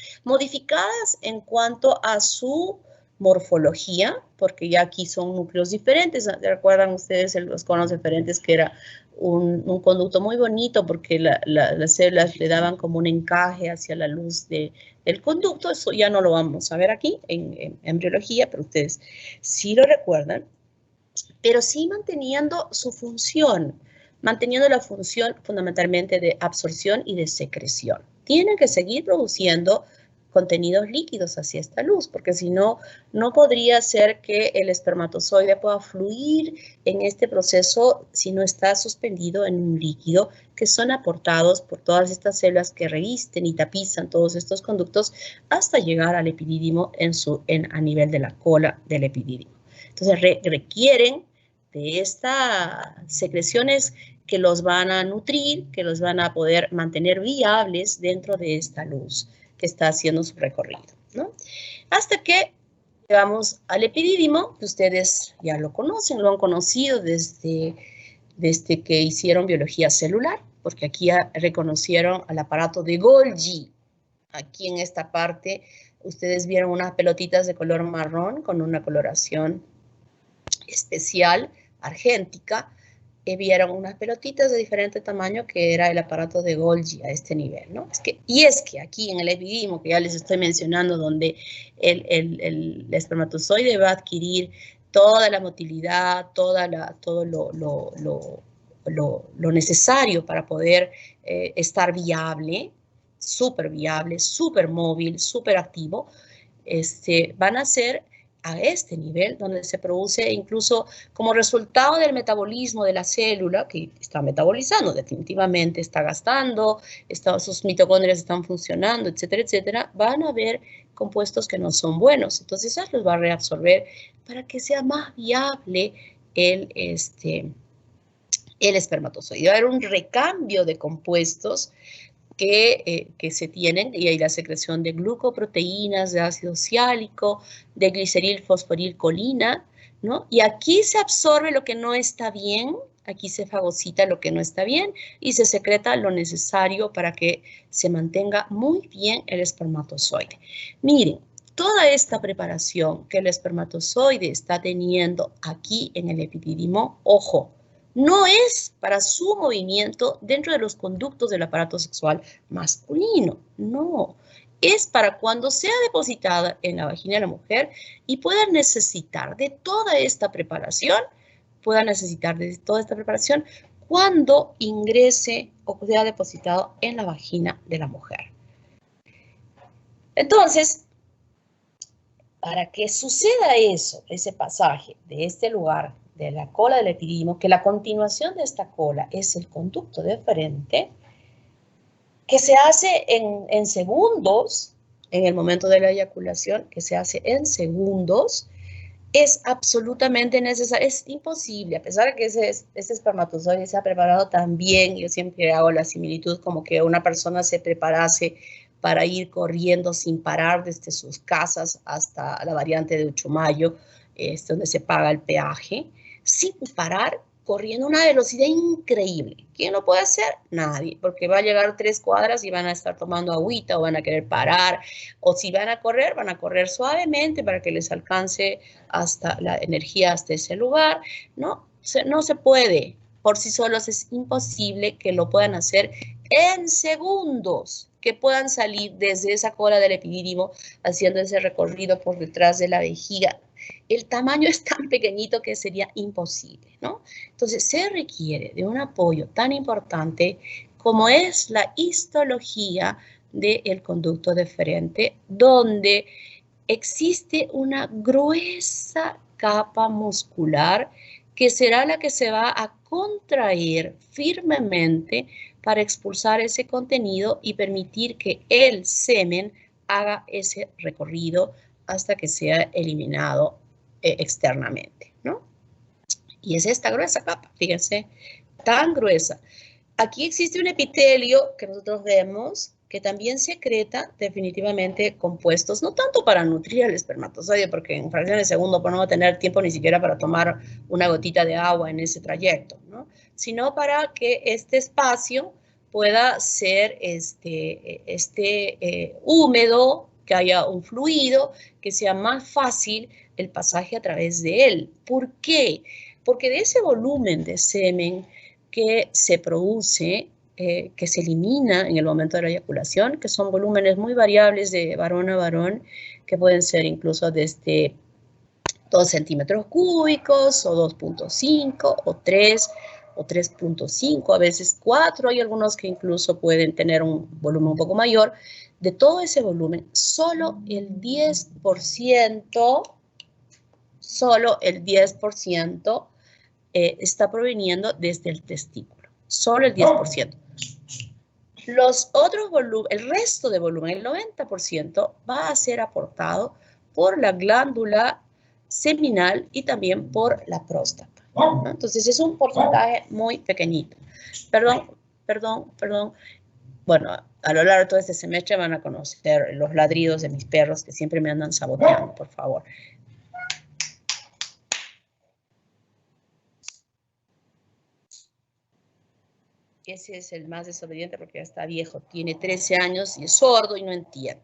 en cuanto a su morfología, porque ya aquí son núcleos diferentes. ¿Recuerdan ustedes los conos eferentes, que era un conducto muy bonito porque las células le daban como un encaje hacia la luz del conducto? Eso ya no lo vamos a ver aquí en embriología, pero ustedes sí lo recuerdan, pero sí manteniendo su función, manteniendo la función fundamentalmente de absorción y de secreción. Tienen que seguir produciendo contenidos líquidos hacia esta luz, porque si no, no podría ser que el espermatozoide pueda fluir en este proceso si no está suspendido en un líquido, que son aportados por todas estas células que revisten y tapizan todos estos conductos hasta llegar al epidídimo a nivel de la cola del epidídimo. Entonces requieren de estas secreciones que los van a nutrir, que los van a poder mantener viables dentro de esta luz que está haciendo su recorrido, ¿no? Hasta que llegamos al epidídimo, que ustedes ya lo conocen, lo han conocido desde que hicieron biología celular, porque aquí ya reconocieron al aparato de Golgi. Aquí en esta parte ustedes vieron unas pelotitas de color marrón con una coloración especial, argéntica. Vieron unas pelotitas de diferente tamaño que era el aparato de Golgi a este nivel, ¿no? Y es que aquí en el epidídimo, que ya les estoy mencionando, donde el espermatozoide va a adquirir toda la motilidad, todo lo necesario para poder estar viable, súper móvil, súper activo, van a ser a este nivel, donde se produce incluso como resultado del metabolismo de la célula, que está metabolizando, definitivamente está gastando, sus mitocondrias están funcionando, etcétera, etcétera, van a haber compuestos que no son buenos. Entonces, eso los va a reabsorber para que sea más viable el espermatozoide. Va a haber un recambio de compuestos que se tienen, y hay la secreción de glucoproteínas, de ácido siálico, de gliceril fosforilcolina, ¿no? Y aquí se absorbe lo que no está bien, aquí se fagocita lo que no está bien y se secreta lo necesario para que se mantenga muy bien el espermatozoide. Miren, toda esta preparación que el espermatozoide está teniendo aquí en el epidídimo, ojo, no es para su movimiento dentro de los conductos del aparato sexual masculino, no. Es para cuando sea depositada en la vagina de la mujer y pueda necesitar de toda esta preparación, cuando ingrese o sea depositado en la vagina de la mujer. Entonces, para que suceda eso, ese pasaje de este lugar, de la cola del epidídimo, que la continuación de esta cola es el conducto deferente, que se hace en segundos, en el momento de la eyaculación, que se hace en segundos, es absolutamente necesario, es imposible, a pesar de que ese espermatozoide se ha preparado tan bien, yo siempre hago la similitud como que una persona se preparase para ir corriendo sin parar desde sus casas hasta la variante de Uchumayo, donde se paga el peaje, sin parar, corriendo a una velocidad increíble. ¿Quién lo puede hacer? Nadie, porque va a llegar 3 cuadras y van a estar tomando agüita o van a querer parar, o si van a correr suavemente para que les alcance hasta la energía hasta ese lugar. No se puede. Por sí solos es imposible que lo puedan hacer en segundos, que puedan salir desde esa cola del epidídimo haciendo ese recorrido por detrás de la vejiga. El tamaño es tan pequeñito que sería imposible, ¿no? Entonces, se requiere de un apoyo tan importante como es la histología del conducto deferente, donde existe una gruesa capa muscular que será la que se va a contraer firmemente para expulsar ese contenido y permitir que el semen haga ese recorrido hasta que sea eliminado externamente, ¿no? Y es esta gruesa capa, fíjense, tan gruesa. Aquí existe un epitelio que nosotros vemos que también secreta definitivamente compuestos, no tanto para nutrir al espermatozoide, porque en fracción de segundo pues no va a tener tiempo ni siquiera para tomar una gotita de agua en ese trayecto, ¿no? Sino para que este espacio pueda ser húmedo, que haya un fluido, que sea más fácil el pasaje a través de él. ¿Por qué? Porque de ese volumen de semen que se produce, que se elimina en el momento de la eyaculación, que son volúmenes muy variables de varón a varón, que pueden ser incluso desde 2 centímetros cúbicos, o 2.5, o 3, o 3.5, a veces 4, hay algunos que incluso pueden tener un volumen un poco mayor. De todo ese volumen, solo el 10%, está proveniendo desde el testículo, solo el 10%. Los otros el resto de volumen, el 90%, va a ser aportado por la glándula seminal y también por la próstata, ¿no? Entonces es un porcentaje muy pequeñito. Perdón. Bueno, a lo largo de todo este semestre van a conocer los ladridos de mis perros que siempre me andan saboteando, por favor. Ese es el más desobediente porque ya está viejo, tiene 13 años y es sordo y no entiende.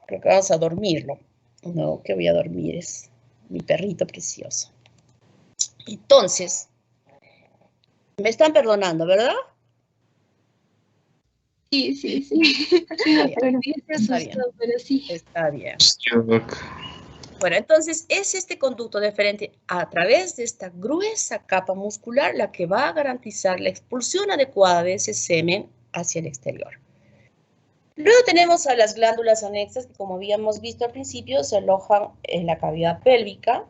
Creo que vamos a dormirlo. No, que voy a dormir, es mi perrito precioso. Entonces, me están perdonando, ¿verdad? Sí. Está bien. Bueno, entonces es este conducto deferente a través de esta gruesa capa muscular la que va a garantizar la expulsión adecuada de ese semen hacia el exterior. Luego tenemos a las glándulas anexas que, como habíamos visto al principio, se alojan en la cavidad pélvica.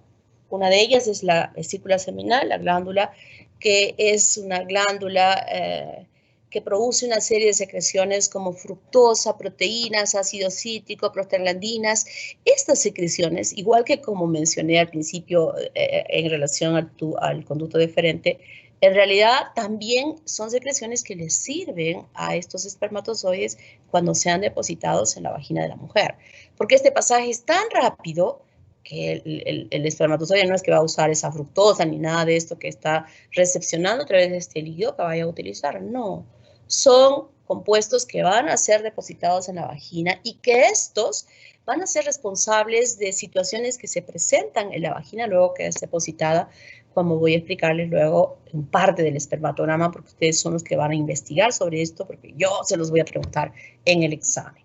Una de ellas es la vesícula seminal, la glándula que es una glándula que produce una serie de secreciones como fructosa, proteínas, ácido cítrico, prostaglandinas. Estas secreciones, igual que como mencioné al principio en relación al conducto deferente, En realidad también son secreciones que les sirven a estos espermatozoides cuando sean depositados en la vagina de la mujer. Porque este pasaje es tan rápido que el espermatozoide no es que va a usar esa fructosa ni nada de esto que está recepcionando a través de este líquido que vaya a utilizar. No, son compuestos que van a ser depositados en la vagina y que estos van a ser responsables de situaciones que se presentan en la vagina luego que es depositada, como voy a explicarles luego en parte del espermatograma, porque ustedes son los que van a investigar sobre esto, porque yo se los voy a preguntar en el examen.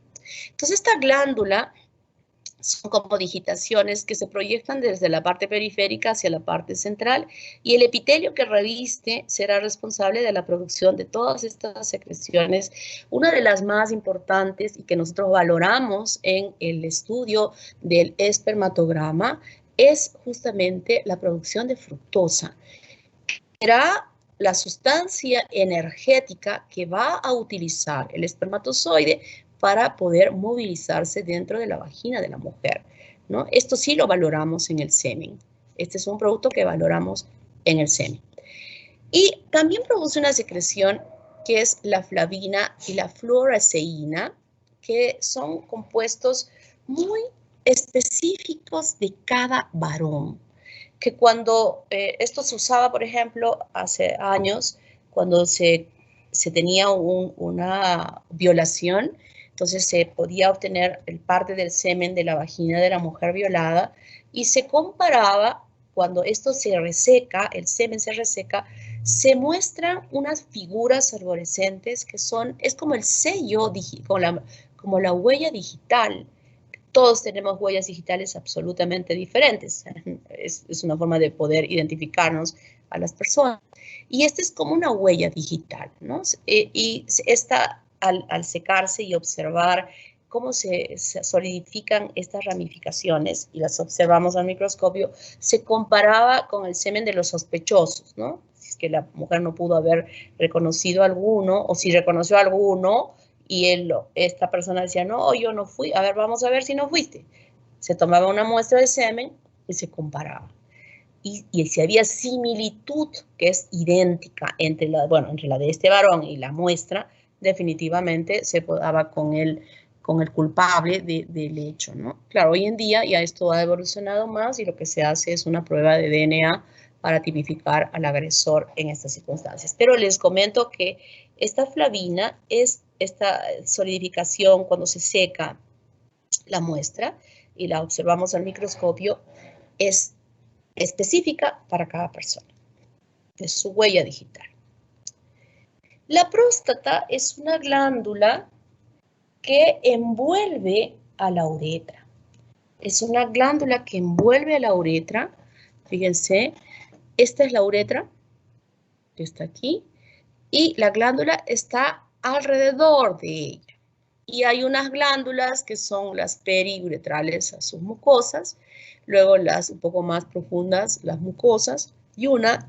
Entonces, esta glándula son como digitaciones que se proyectan desde la parte periférica hacia la parte central y el epitelio que reviste será responsable de la producción de todas estas secreciones. Una de las más importantes y que nosotros valoramos en el estudio del espermatograma es justamente la producción de fructosa. Será la sustancia energética que va a utilizar el espermatozoide para poder movilizarse dentro de la vagina de la mujer, ¿no? Esto sí lo valoramos en el semen. Este es un producto que valoramos en el semen. Y también produce una secreción que es la flavina y la fluoraceína, que son compuestos muy específicos de cada varón, que cuando esto se usaba, por ejemplo, hace años, cuando se tenía una violación, entonces se podía obtener el parte del semen de la vagina de la mujer violada y se comparaba, cuando esto se reseca, el semen se reseca, se muestran unas figuras arborescentes que son, es como el sello, como la huella digital. Todos tenemos huellas digitales absolutamente diferentes. Es una forma de poder identificarnos a las personas. Y esta es como una huella digital, ¿no? Y esta, al secarse y observar cómo se solidifican estas ramificaciones, y las observamos al microscopio, se comparaba con el semen de los sospechosos, ¿no? Si es que la mujer no pudo haber reconocido alguno, o si reconoció alguno, y esta persona decía, no, yo no fui, a ver, vamos a ver si no fuiste. Se tomaba una muestra de semen y se comparaba. Y si había similitud, que es idéntica entre la de este varón y la muestra, definitivamente se daba con el culpable del hecho, ¿no? Claro, hoy en día ya esto ha evolucionado más y lo que se hace es una prueba de DNA para tipificar al agresor en estas circunstancias. Pero les comento que esta flavina es esta solidificación cuando se seca la muestra y la observamos al microscopio, es específica para cada persona, es su huella digital. La próstata es una glándula que envuelve a la uretra. Es una glándula que envuelve a la uretra. Fíjense, esta es la uretra, que está aquí, y la glándula está alrededor de ella. Y hay unas glándulas que son las periuretrales a sus mucosas, luego las un poco más profundas, las mucosas, y una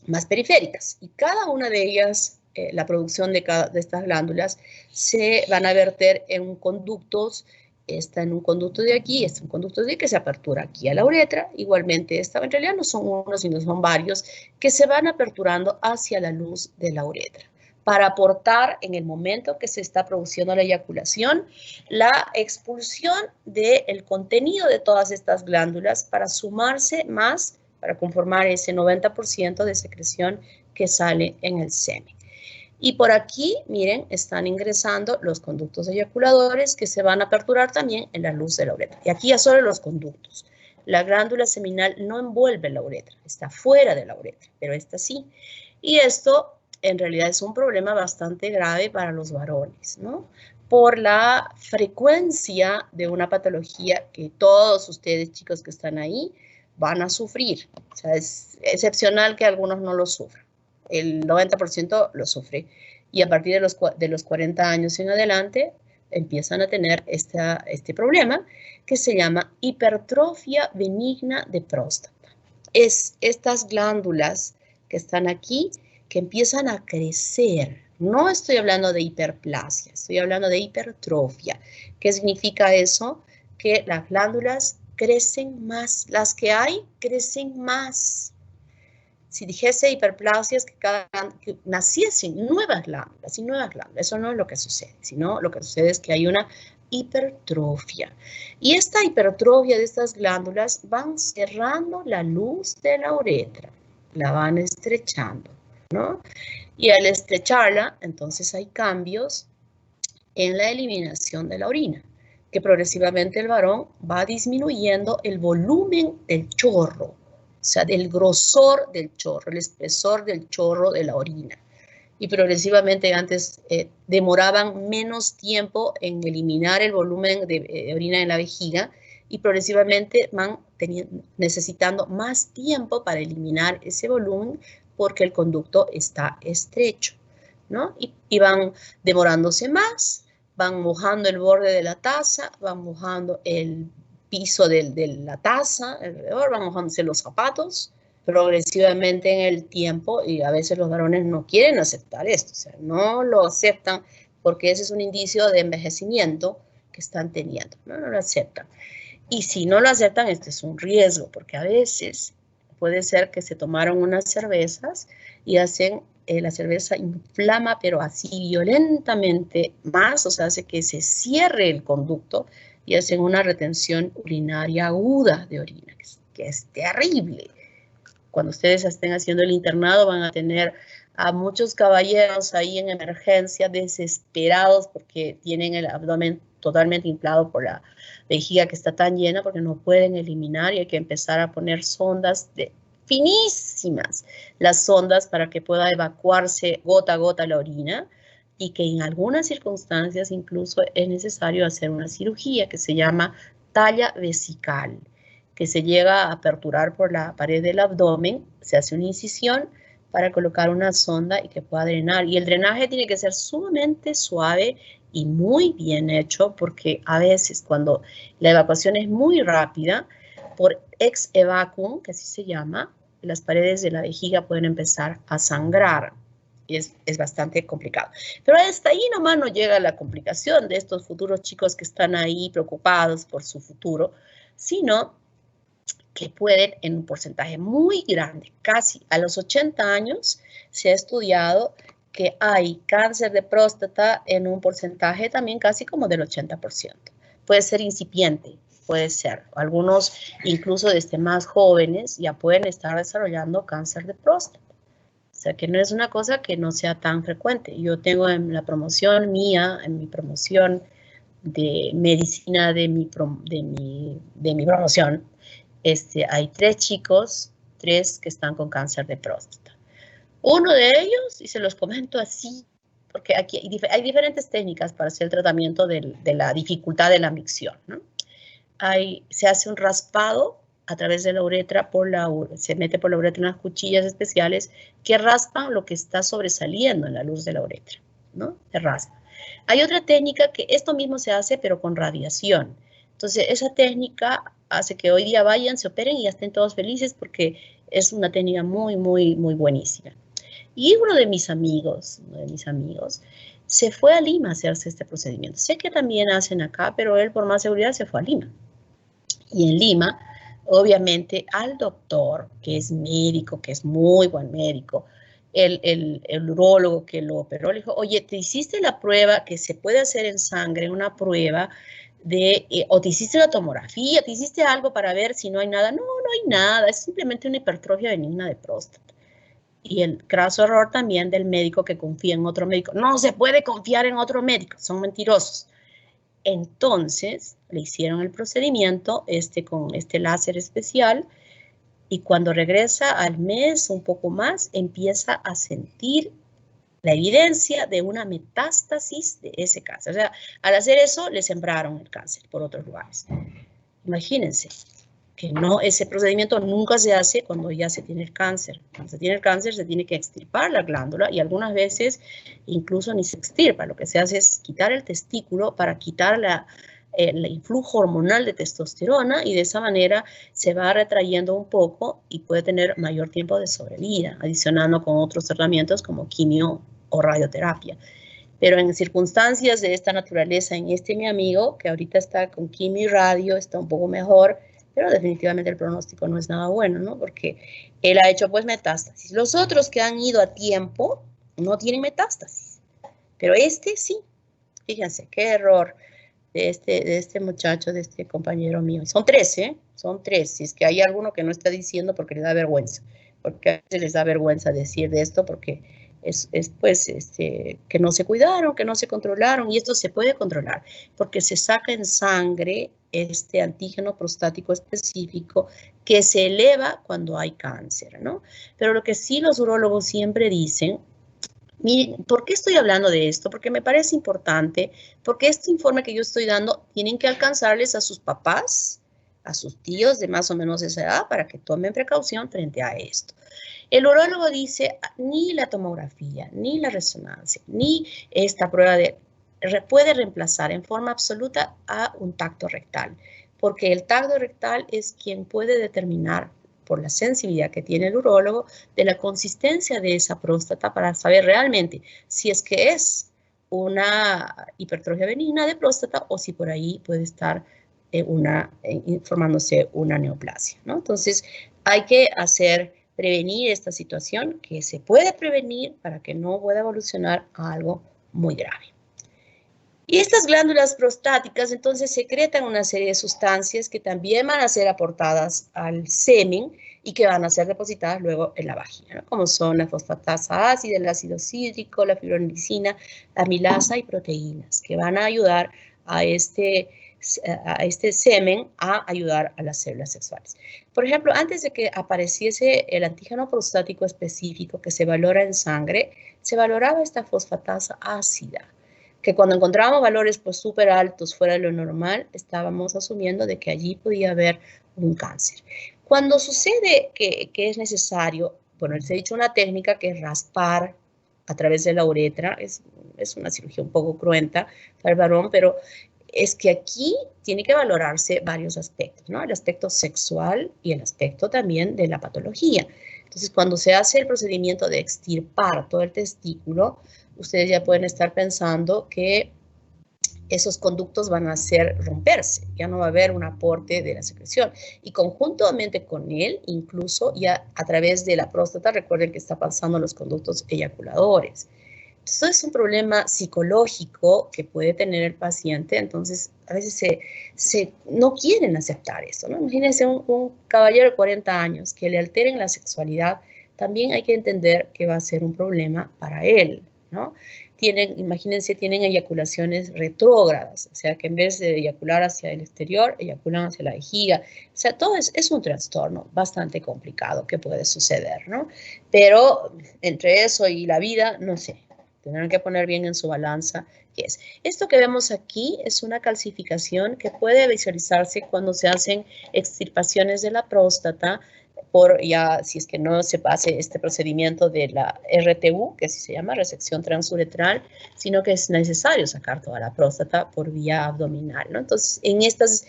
más periféricas. Y cada una de ellas, la producción de estas glándulas, se van a verter en conductos. Está en un conducto de aquí, está en un conducto de aquí que se apertura aquí a la uretra. Igualmente, esta en realidad no son uno, sino son varios que se van aperturando hacia la luz de la uretra para aportar en el momento que se está produciendo la eyaculación la expulsión del contenido de todas estas glándulas para sumarse más, para conformar ese 90% de secreción que sale en el semen. Y por aquí, miren, están ingresando los conductos eyaculadores que se van a aperturar también en la luz de la uretra. Y aquí ya solo los conductos. La glándula seminal no envuelve la uretra, está fuera de la uretra, pero esta sí. Y esto en realidad es un problema bastante grave para los varones, ¿no? Por la frecuencia de una patología que todos ustedes, chicos que están ahí, van a sufrir. O sea, es excepcional que algunos no lo sufran. El 90% lo sufre. Y a partir de los 40 años en adelante, empiezan a tener este problema que se llama hipertrofia benigna de próstata. Es estas glándulas que están aquí que empiezan a crecer. No estoy hablando de hiperplasia, estoy hablando de hipertrofia. ¿Qué significa eso? Que las glándulas crecen más, las que hay crecen más. si dijese hiperplasias, que naciesen nuevas glándulas y nuevas glándulas. Eso no es lo que sucede, sino lo que sucede es que hay una hipertrofia. Y esta hipertrofia de estas glándulas van cerrando la luz de la uretra, la van estrechando, ¿no? Y al estrecharla, entonces hay cambios en la eliminación de la orina, que progresivamente el varón va disminuyendo el volumen del chorro, o sea, del grosor del chorro, el espesor del chorro de la orina. Y progresivamente antes demoraban menos tiempo en eliminar el volumen de orina en la vejiga y progresivamente van necesitando más tiempo para eliminar ese volumen porque el conducto está estrecho, ¿no? Y van demorándose más, van mojando el borde de la taza, van mojando el piso de la taza alrededor, van mojándose los zapatos progresivamente en el tiempo, y a veces los varones no quieren aceptar esto, o sea, no lo aceptan porque ese es un indicio de envejecimiento que están teniendo, no lo aceptan. Y si no lo aceptan, este es un riesgo, porque a veces puede ser que se tomaron unas cervezas y hacen, la cerveza inflama, pero así violentamente más, o sea, hace que se cierre el conducto y hacen una retención urinaria aguda de orina, que es terrible. Cuando ustedes estén haciendo el internado van a tener a muchos caballeros ahí en emergencia desesperados porque tienen el abdomen totalmente inflado por la vejiga que está tan llena porque no pueden eliminar y hay que empezar a poner sondas finísimas, las sondas para que pueda evacuarse gota a gota la orina y que en algunas circunstancias incluso es necesario hacer una cirugía que se llama talla vesical, que se llega a aperturar por la pared del abdomen, se hace una incisión para colocar una sonda y que pueda drenar. Y el drenaje tiene que ser sumamente suave y muy bien hecho, porque a veces cuando la evacuación es muy rápida, por ex evacuum, que así se llama, las paredes de la vejiga pueden empezar a sangrar. Y es bastante complicado. Pero hasta ahí nomás no llega la complicación de estos futuros chicos que están ahí preocupados por su futuro, sino que pueden en un porcentaje muy grande, casi a los 80 años, se ha estudiado que hay cáncer de próstata en un porcentaje también casi como del 80%. Puede ser incipiente, puede ser. Algunos, incluso desde más jóvenes, ya pueden estar desarrollando cáncer de próstata. O sea, que no es una cosa que no sea tan frecuente. Yo tengo en la promoción mía, en mi promoción de medicina de mi promoción, hay 3 chicos, 3 que están con cáncer de próstata. Uno de ellos, y se los comento así, porque aquí hay diferentes técnicas para hacer el tratamiento de la dificultad de la micción, ¿no? Se hace un raspado a través de la uretra, se mete por la uretra unas cuchillas especiales que raspan lo que está sobresaliendo en la luz de la uretra, ¿no? Se raspa. Hay otra técnica que esto mismo se hace, pero con radiación. Entonces, esa técnica hace que hoy día vayan, se operen y ya estén todos felices porque es una técnica muy, muy, muy buenísima. Y uno de mis amigos, se fue a Lima a hacerse este procedimiento. Sé que también hacen acá, pero él por más seguridad se fue a Lima. Y en Lima, obviamente, al doctor, que es médico, que es muy buen médico, el urólogo que lo operó, le dijo, oye, ¿te hiciste la prueba que se puede hacer en sangre, una prueba o te hiciste la tomografía, te hiciste algo para ver si no hay nada? No, no hay nada, es simplemente una hipertrofia benigna de próstata. Y el craso error también del médico que confía en otro médico. No se puede confiar en otro médico, son mentirosos. Entonces, le hicieron el procedimiento con este láser especial y cuando regresa al mes, un poco más, empieza a sentir la evidencia de una metástasis de ese cáncer. O sea, al hacer eso, le sembraron el cáncer por otros lugares. Imagínense que ese procedimiento nunca se hace cuando ya se tiene el cáncer. Cuando se tiene el cáncer, se tiene que extirpar la glándula y algunas veces incluso ni se extirpa. Lo que se hace es quitar el testículo para quitar el influjo hormonal de testosterona y de esa manera se va retrayendo un poco y puede tener mayor tiempo de sobrevida, adicionando con otros tratamientos como quimio o radioterapia. Pero en circunstancias de esta naturaleza, mi amigo, que ahorita está con quimio y radio, está un poco mejor, pero definitivamente el pronóstico no es nada bueno, ¿no? Porque él ha hecho pues metástasis. Los otros que han ido a tiempo no tienen metástasis, pero este sí. Fíjense, qué error de este muchacho, de este compañero mío. Son 3, ¿eh? Son 3. Si es que hay alguno que no está diciendo porque le da vergüenza, porque a veces les da vergüenza decir de esto porque es pues que no se cuidaron, que no se controlaron, y esto se puede controlar porque se saca en sangre este antígeno prostático específico que se eleva cuando hay cáncer, ¿no? Pero lo que sí los urólogos siempre dicen, miren, ¿por qué estoy hablando de esto? Porque me parece importante, porque este informe que yo estoy dando tienen que alcanzarles a sus papás, a sus tíos de más o menos esa edad, para que tomen precaución frente a esto. El urólogo dice, ni la tomografía, ni la resonancia, ni esta prueba puede reemplazar en forma absoluta a un tacto rectal, porque el tacto rectal es quien puede determinar, por la sensibilidad que tiene el urólogo, de la consistencia de esa próstata para saber realmente si es que es una hipertrofia benigna de próstata o si por ahí puede estar formándose una neoplasia, ¿no? Entonces, hay que prevenir esta situación, que se puede prevenir para que no pueda evolucionar a algo muy grave. Y estas glándulas prostáticas entonces secretan una serie de sustancias que también van a ser aportadas al semen y que van a ser depositadas luego en la vagina, ¿no? Como son la fosfatasa ácida, el ácido cítrico, la fibronectina, la amilasa y proteínas, que van a ayudar a este semen a ayudar a las células sexuales. Por ejemplo, antes de que apareciese el antígeno prostático específico que se valora en sangre, se valoraba esta fosfatasa ácida, que cuando encontrábamos valores pues súper altos fuera de lo normal, estábamos asumiendo de que allí podía haber un cáncer. Cuando sucede que es necesario, bueno, les he dicho una técnica que es raspar a través de la uretra, es una cirugía un poco cruenta para el varón, pero es que aquí tiene que valorarse varios aspectos, ¿no? El aspecto sexual y el aspecto también de la patología. Entonces, cuando se hace el procedimiento de extirpar todo el testículo, ustedes ya pueden estar pensando que esos conductos van a romperse, ya no va a haber un aporte de la secreción. Y conjuntamente con él, incluso ya a través de la próstata, recuerden que está pasando los conductos eyaculadores. Esto es un problema psicológico que puede tener el paciente, entonces a veces no quieren aceptar esto, ¿no? Imagínense un caballero de 40 años que le alteren la sexualidad, también hay que entender que va a ser un problema para él, ¿no? Imagínense, tienen eyaculaciones retrógradas, o sea que en vez de eyacular hacia el exterior, eyaculan hacia la vejiga. O sea, todo es un trastorno bastante complicado que puede suceder, ¿no? Pero entre eso y la vida, no sé, tendrán que poner bien en su balanza qué es. Esto que vemos aquí es una calcificación que puede visualizarse cuando se hacen extirpaciones de la próstata, si es que no se pase este procedimiento de la RTU, que así se llama, resección transuretral, sino que es necesario sacar toda la próstata por vía abdominal, ¿no? Entonces, en estas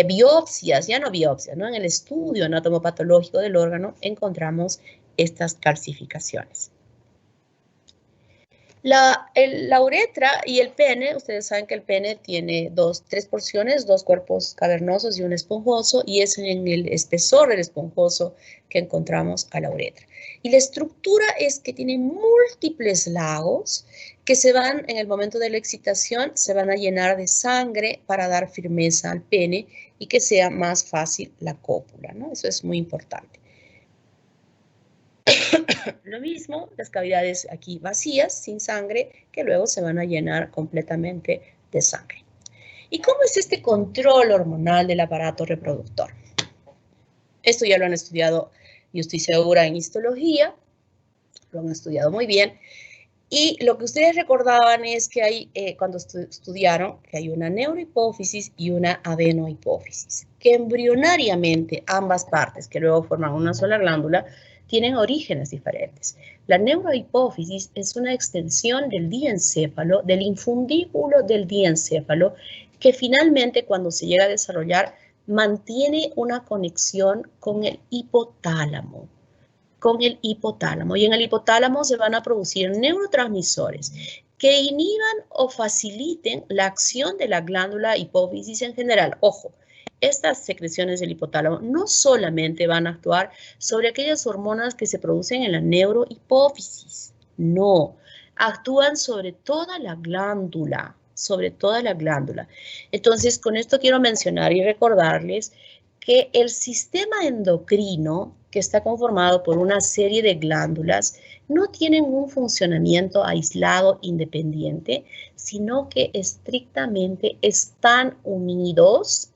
biopsias, ya no biopsias, ¿no? En el estudio anatomopatológico del órgano encontramos estas calcificaciones. La uretra y el pene, ustedes saben que el pene tiene tres porciones, 2 cuerpos cavernosos y un esponjoso, y es en el espesor del esponjoso que encontramos a la uretra. Y la estructura es que tiene múltiples lagos que en el momento de la excitación, se van a llenar de sangre para dar firmeza al pene y que sea más fácil la cópula, ¿no? Eso es muy importante. Lo mismo, las cavidades aquí vacías, sin sangre, que luego se van a llenar completamente de sangre. ¿Y cómo es este control hormonal del aparato reproductor? Esto ya lo han estudiado, yo estoy segura, en histología, lo han estudiado muy bien. Y lo que ustedes recordaban es que hay, cuando estudiaron, que hay una neurohipófisis y una adenohipófisis, que embrionariamente ambas partes, que luego forman una sola glándula, tienen orígenes diferentes. La neurohipófisis es una extensión del diencéfalo, del infundíbulo del diencéfalo, que finalmente cuando se llega a desarrollar mantiene una conexión con el hipotálamo. Y en el hipotálamo se van a producir neurotransmisores que inhiban o faciliten la acción de la glándula hipófisis en general. Ojo, estas secreciones del hipotálamo no solamente van a actuar sobre aquellas hormonas que se producen en la neurohipófisis, no, actúan sobre toda la glándula, sobre toda la glándula. Entonces, con esto quiero mencionar y recordarles que el sistema endocrino, que está conformado por una serie de glándulas, no tienen un funcionamiento aislado, independiente, sino que estrictamente están unidos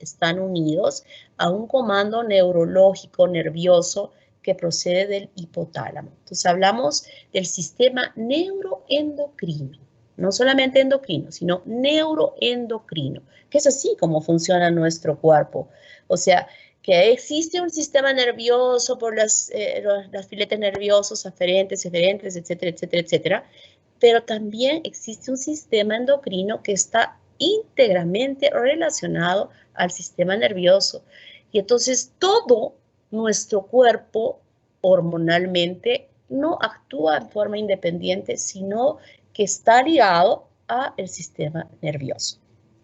a un comando neurológico, nervioso, que procede del hipotálamo. Entonces hablamos del sistema neuroendocrino, no solamente endocrino, sino neuroendocrino, que es así como funciona nuestro cuerpo. O sea, que existe un sistema nervioso por las filetes nerviosos aferentes, eferentes, etcétera, etcétera, etcétera, pero también existe un sistema endocrino que está íntegramente relacionado al sistema nervioso. Y entonces todo nuestro cuerpo hormonalmente no actúa en forma independiente, sino que está ligado al sistema nervioso.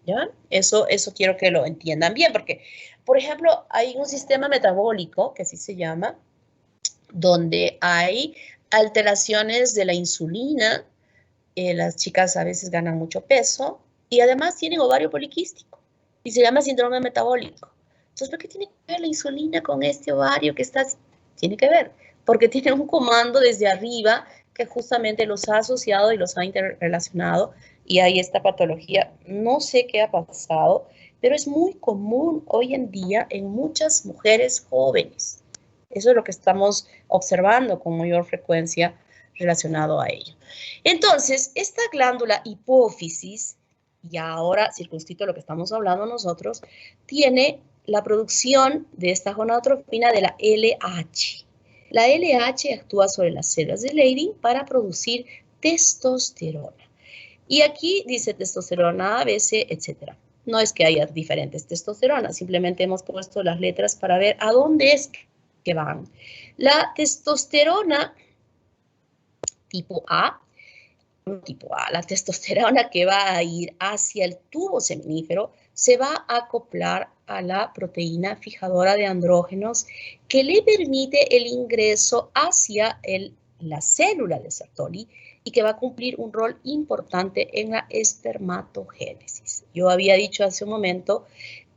¿Ya? Eso quiero que lo entiendan bien, porque, por ejemplo, hay un sistema metabólico, que así se llama, donde hay alteraciones de la insulina. Las chicas a veces ganan mucho peso y además tienen ovario poliquístico y se llama síndrome metabólico. Entonces, ¿por qué tiene que ver la insulina con este ovario que está? Tiene que ver, porque tiene un comando desde arriba que justamente los ha asociado y los ha interrelacionado, y hay esta patología. No sé qué ha pasado, pero es muy común hoy en día en muchas mujeres jóvenes. Eso es lo que estamos observando con mayor frecuencia relacionado a ello. Entonces, esta glándula hipófisis, y ahora circunscrito a lo que estamos hablando nosotros, tiene la producción de esta gonadotropina de la LH. La LH actúa sobre las células de Leydig para producir testosterona. Y aquí dice testosterona A, B, C, etc. No es que haya diferentes testosteronas, simplemente hemos puesto las letras para ver a dónde es que van. La testosterona tipo A, la testosterona que va a ir hacia el tubo seminífero se va a acoplar a la proteína fijadora de andrógenos que le permite el ingreso hacia la célula de Sertoli y que va a cumplir un rol importante en la espermatogénesis. Yo había dicho hace un momento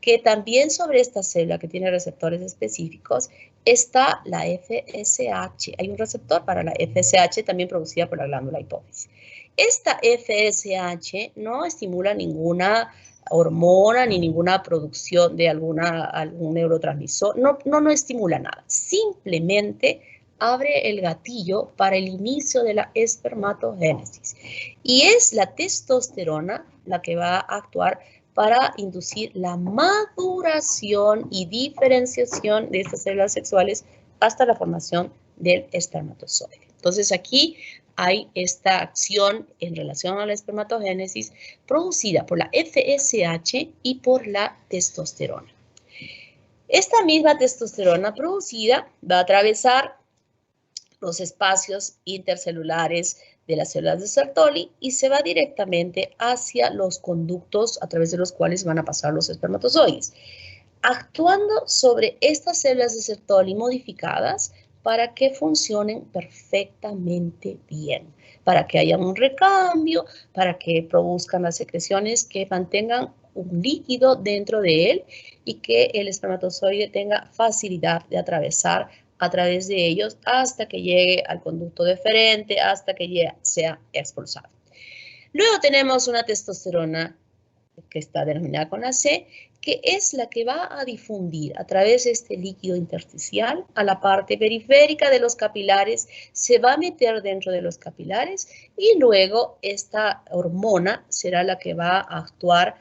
que también sobre esta célula que tiene receptores específicos está la FSH. Hay un receptor para la FSH también producida por la glándula hipófisis. Esta FSH no estimula ninguna hormona ni ninguna producción de algún neurotransmisor. No estimula nada. Simplemente abre el gatillo para el inicio de la espermatogénesis. Y es la testosterona la que va a actuar para inducir la maduración y diferenciación de estas células sexuales hasta la formación del espermatozoide. Entonces aquí hay esta acción en relación a la espermatogénesis producida por la FSH y por la testosterona. Esta misma testosterona producida va a atravesar los espacios intercelulares de las células de Sertoli y se va directamente hacia los conductos a través de los cuales van a pasar los espermatozoides, actuando sobre estas células de Sertoli modificadas para que funcionen perfectamente bien, para que haya un recambio, para que produzcan las secreciones que mantengan un líquido dentro de él y que el espermatozoide tenga facilidad de atravesar a través de ellos hasta que llegue al conducto deferente, hasta que sea expulsado. Luego tenemos una testosterona que está denominada con la C, que es la que va a difundir a través de este líquido intersticial a la parte periférica de los capilares, se va a meter dentro de los capilares y luego esta hormona será la que va a actuar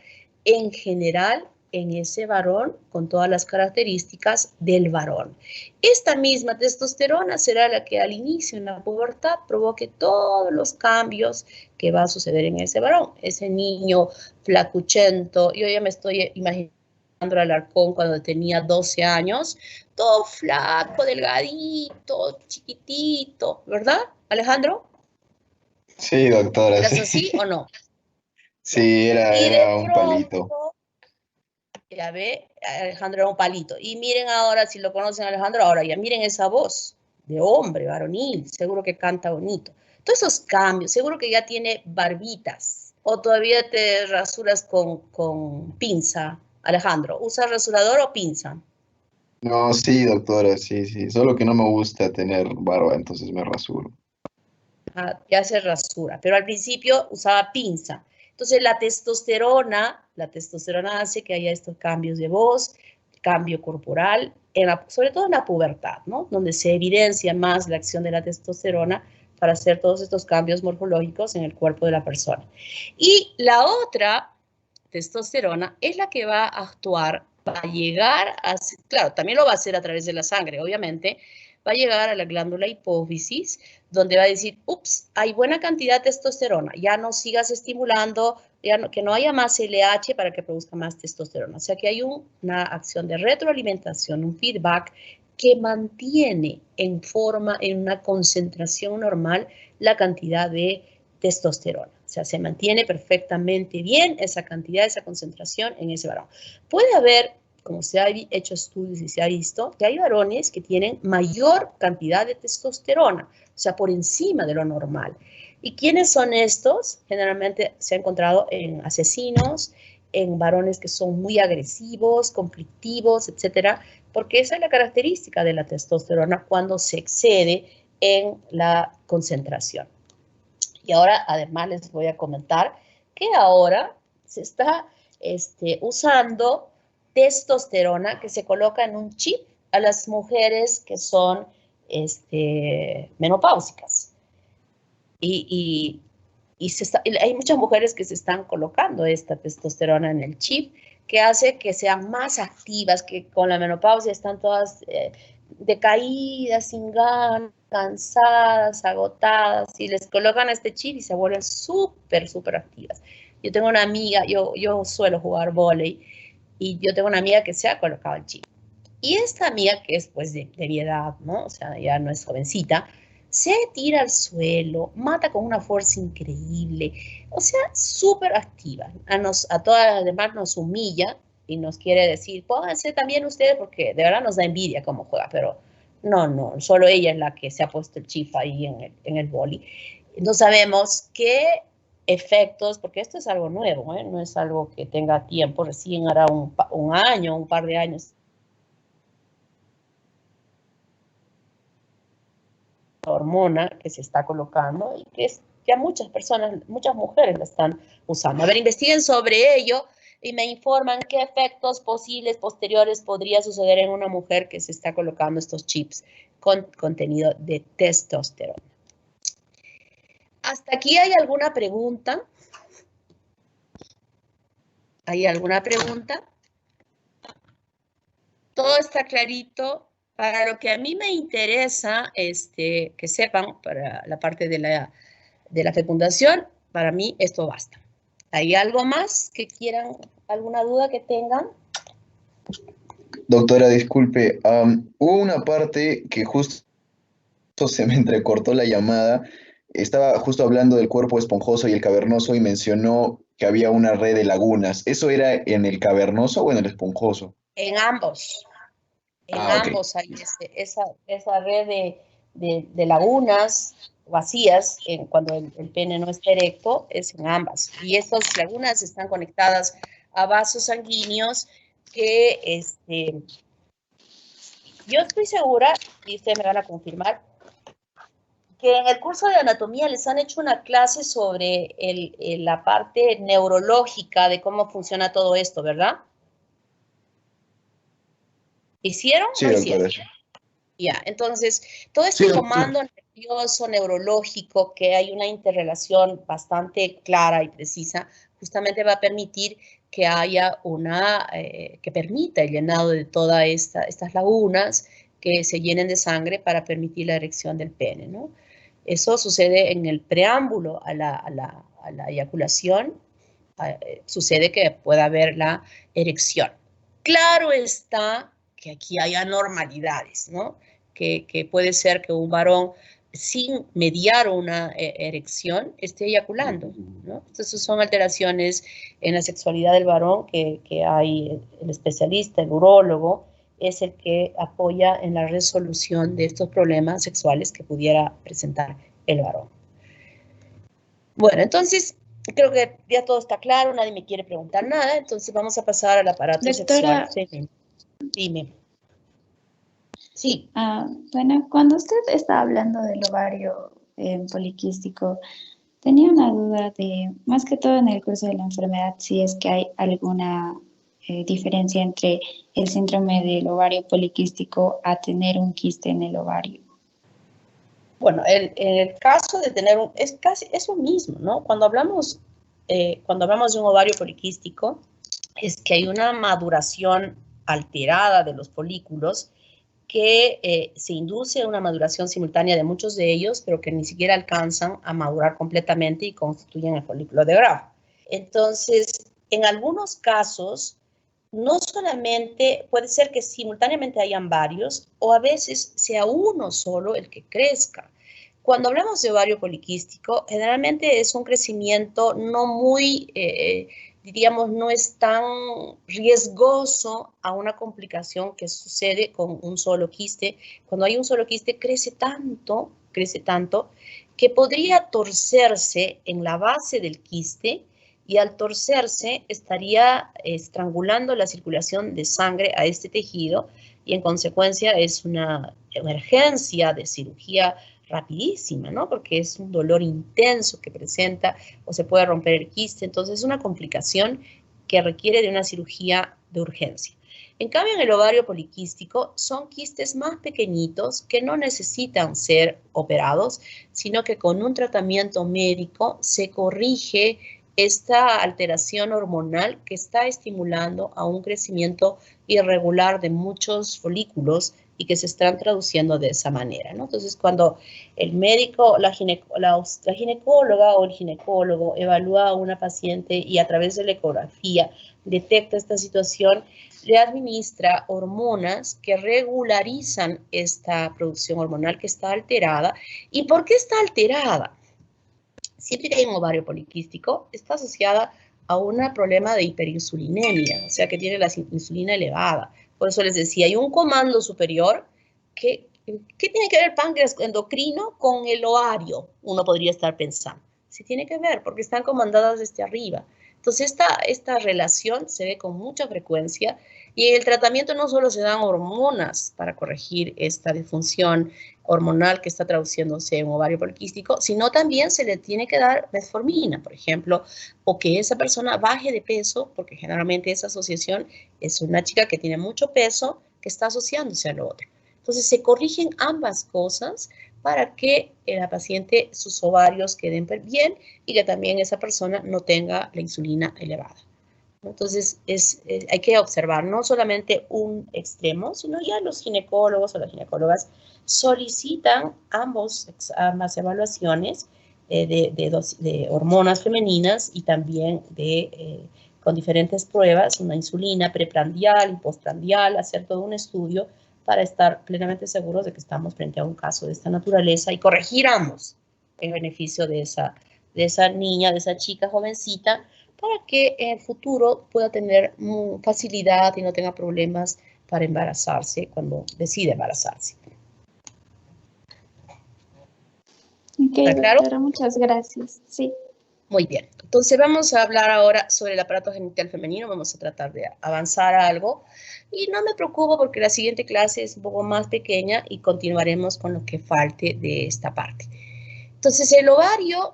en general en ese varón con todas las características del varón. Esta misma testosterona será la que al inicio en la pubertad provoque todos los cambios que va a suceder en ese varón. Ese niño flacuchento, yo ya me estoy imaginando al Alarcón cuando tenía 12 años, todo flaco, delgadito, chiquitito, ¿verdad, Alejandro? Sí, doctora. ¿Eras Sí, así o no? sí, era un palito. Ya ve, Alejandro era un palito. Y miren ahora, si lo conocen a Alejandro, ahora ya miren esa voz de hombre, varonil, seguro que canta bonito. Todos esos cambios, seguro que ya tiene barbitas. O todavía te rasuras con pinza, Alejandro. ¿Usas rasurador o pinza? No, sí, doctora, sí, sí. Solo que no me gusta tener barba, entonces me rasuro. Ya se rasura, pero al principio usaba pinza. Entonces la testosterona hace que haya estos cambios de voz, cambio corporal, sobre todo en la pubertad, ¿no? Donde se evidencia más la acción de la testosterona para hacer todos estos cambios morfológicos en el cuerpo de la persona. Y la otra testosterona es la que va a actuar, va a llegar a, claro, también lo va a hacer a través de la sangre, obviamente, va a llegar a la glándula hipófisis, donde va a decir, ups, hay buena cantidad de testosterona, ya no sigas estimulando, ya no, que no haya más LH para que produzca más testosterona. O sea que hay una acción de retroalimentación, un feedback que mantiene en forma, en una concentración normal, la cantidad de testosterona. O sea, se mantiene perfectamente bien esa cantidad, esa concentración en ese varón. Puede haber, como se ha hecho estudios y se ha visto, que hay varones que tienen mayor cantidad de testosterona, o sea, por encima de lo normal. ¿Y quiénes son estos? Generalmente se ha encontrado en asesinos, en varones que son muy agresivos, conflictivos, etcétera, porque esa es la característica de la testosterona cuando se excede en la concentración. Y ahora, además, les voy a comentar que ahora se está usando testosterona que se coloca en un chip a las mujeres que son menopáusicas. Y hay muchas mujeres que se están colocando esta testosterona en el chip, que hace que sean más activas, que con la menopausia están todas decaídas, sin ganas, cansadas, agotadas, y les colocan este chip y se vuelven súper, súper activas. Yo tengo una amiga, yo suelo jugar vóley, y yo tengo una amiga que se ha colocado el chip. Y esta amiga, que es pues de mi edad, ¿no? O sea, ya no es jovencita, se tira al suelo, mata con una fuerza increíble, o sea, súper activa. A todas las demás nos humilla y nos quiere decir, pónganse también ustedes, porque de verdad nos da envidia cómo juega, pero no, solo ella es la que se ha puesto el chip ahí en el boli. No sabemos qué efectos, porque esto es algo nuevo, ¿eh? No es algo que tenga tiempo, recién hará un año, un par de años. Hormona que se está colocando y que ya muchas personas, muchas mujeres la están usando. A ver, investiguen sobre ello y me informan qué efectos posibles posteriores podría suceder en una mujer que se está colocando estos chips con contenido de testosterona. ¿Hasta aquí hay alguna pregunta? ¿Hay alguna pregunta? ¿Todo está clarito? Para lo que a mí me interesa, que sepan, para la parte de la fecundación, para mí esto basta. ¿Hay algo más que quieran, alguna duda que tengan? Doctora, disculpe, hubo una parte que justo se me entrecortó la llamada. Estaba justo hablando del cuerpo esponjoso y el cavernoso y mencionó que había una red de lagunas. ¿Eso era en el cavernoso o en el esponjoso? En ambos. En Ah, ok. ambos hay esa red de lagunas vacías cuando el pene no está erecto, es en ambas. Y estas lagunas están conectadas a vasos sanguíneos que yo estoy segura, y ustedes me van a confirmar, que en el curso de anatomía les han hecho una clase sobre la parte neurológica de cómo funciona todo esto, ¿verdad? ¿Hicieron? Sí, ¿No doctora. hicieron? Ya, entonces, todo este comando nervioso, neurológico, que hay una interrelación bastante clara y precisa, justamente va a permitir que haya que permita el llenado de todas estas lagunas que se llenen de sangre para permitir la erección del pene, ¿no? Eso sucede en el preámbulo a la eyaculación, sucede que pueda haber la erección. Claro está que aquí hay anormalidades, ¿no? Que puede ser que un varón sin mediar una erección, esté eyaculando, ¿no? Entonces son alteraciones en la sexualidad del varón que hay el especialista, el urólogo, es el que apoya en la resolución de estos problemas sexuales que pudiera presentar el varón. Bueno, entonces creo que ya todo está claro, nadie me quiere preguntar nada, entonces vamos a pasar al aparato Doctora, sexual. Dime. Sí. Bueno, cuando usted está hablando del ovario poliquístico, tenía una duda de, más que todo en el curso de la enfermedad, si es que hay alguna diferencia entre el síndrome del ovario poliquístico a tener un quiste en el ovario. Bueno, en el caso de tener es lo mismo, ¿no? Cuando hablamos de un ovario poliquístico, es que hay una maduración alterada de los folículos que se induce una maduración simultánea de muchos de ellos, pero que ni siquiera alcanzan a madurar completamente y constituyen el folículo de Graf. Entonces, en algunos casos, no solamente puede ser que simultáneamente hayan varios, o a veces sea uno solo el que crezca. Cuando hablamos de ovario poliquístico, generalmente es un crecimiento no muy, diríamos, no es tan riesgoso a una complicación que sucede con un solo quiste. Cuando hay un solo quiste, crece tanto, que podría torcerse en la base del quiste, y al torcerse estaría estrangulando la circulación de sangre a este tejido, y en consecuencia es una emergencia de cirugía rapidísima, ¿no? Porque es un dolor intenso que presenta o se puede romper el quiste. Entonces es una complicación que requiere de una cirugía de urgencia. En cambio, en el ovario poliquístico son quistes más pequeñitos que no necesitan ser operados, sino que con un tratamiento médico se corrige esta alteración hormonal que está estimulando a un crecimiento irregular de muchos folículos y que se están traduciendo de esa manera, ¿no? Entonces, cuando el médico, la ginecóloga o el ginecólogo evalúa a una paciente y a través de la ecografía detecta esta situación, le administra hormonas que regularizan esta producción hormonal que está alterada. ¿Y por qué está alterada? Siempre que hay un ovario poliquístico, está asociada a un problema de hiperinsulinemia, o sea que tiene la insulina elevada. Por eso les decía, hay un comando superior que ¿qué tiene que ver el páncreas endocrino con el ovario? Uno podría estar pensando. Sí tiene que ver, porque están comandadas desde arriba. Entonces, esta relación se ve con mucha frecuencia, y en el tratamiento no solo se dan hormonas para corregir esta disfunción hormonal que está traduciéndose en ovario poliquístico, sino también se le tiene que dar metformina, por ejemplo, o que esa persona baje de peso, porque generalmente esa asociación es una chica que tiene mucho peso que está asociándose a lo otro. Entonces se corrigen ambas cosas para que la paciente, sus ovarios queden bien y que también esa persona no tenga la insulina elevada. Entonces hay que observar no solamente un extremo, sino ya los ginecólogos o las ginecólogas solicitan ambas evaluaciones de hormonas femeninas y también con diferentes pruebas, una insulina preprandial y postprandial, hacer todo un estudio para estar plenamente seguros de que estamos frente a un caso de esta naturaleza y corregir ambos en beneficio de esa niña, de esa chica jovencita, para que en el futuro pueda tener facilidad y no tenga problemas para embarazarse cuando decide embarazarse. Ok, ¿Está claro? doctora, muchas gracias. Sí. Muy bien. Entonces vamos a hablar ahora sobre el aparato genital femenino. Vamos a tratar de avanzar a algo. Y no me preocupo porque la siguiente clase es un poco más pequeña y continuaremos con lo que falte de esta parte. Entonces el ovario,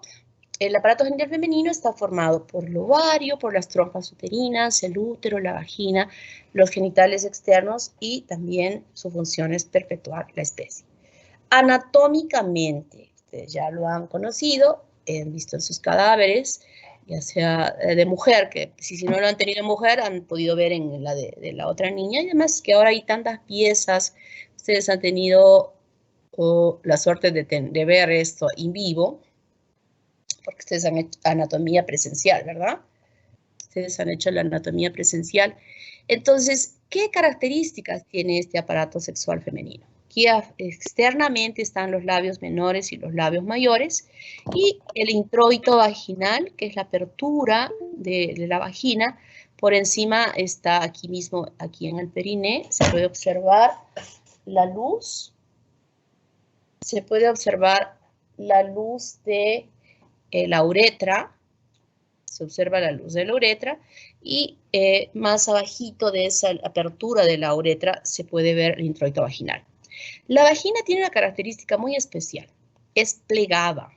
el aparato genital femenino está formado por el ovario, por las trompas uterinas, el útero, la vagina, los genitales externos y también su función es perpetuar la especie. Anatómicamente, ustedes ya lo han conocido, han visto en sus cadáveres, ya sea de mujer, que si no lo han tenido en mujer, han podido ver en la de la otra niña, y además que ahora hay tantas piezas, ustedes han tenido la suerte de ver esto en vivo, porque ustedes han hecho anatomía presencial, ¿verdad? Ustedes han hecho la anatomía presencial. Entonces, ¿qué características tiene este aparato sexual femenino? aquí externamente están los labios menores y los labios mayores, y el introito vaginal, que es la apertura de la vagina. Por encima está aquí mismo, aquí en el periné, se puede observar la luz. Se puede observar la luz de la uretra. Se observa la luz de la uretra y más abajito de esa apertura de la uretra se puede ver el introito vaginal. La vagina tiene una característica muy especial. Es plegada.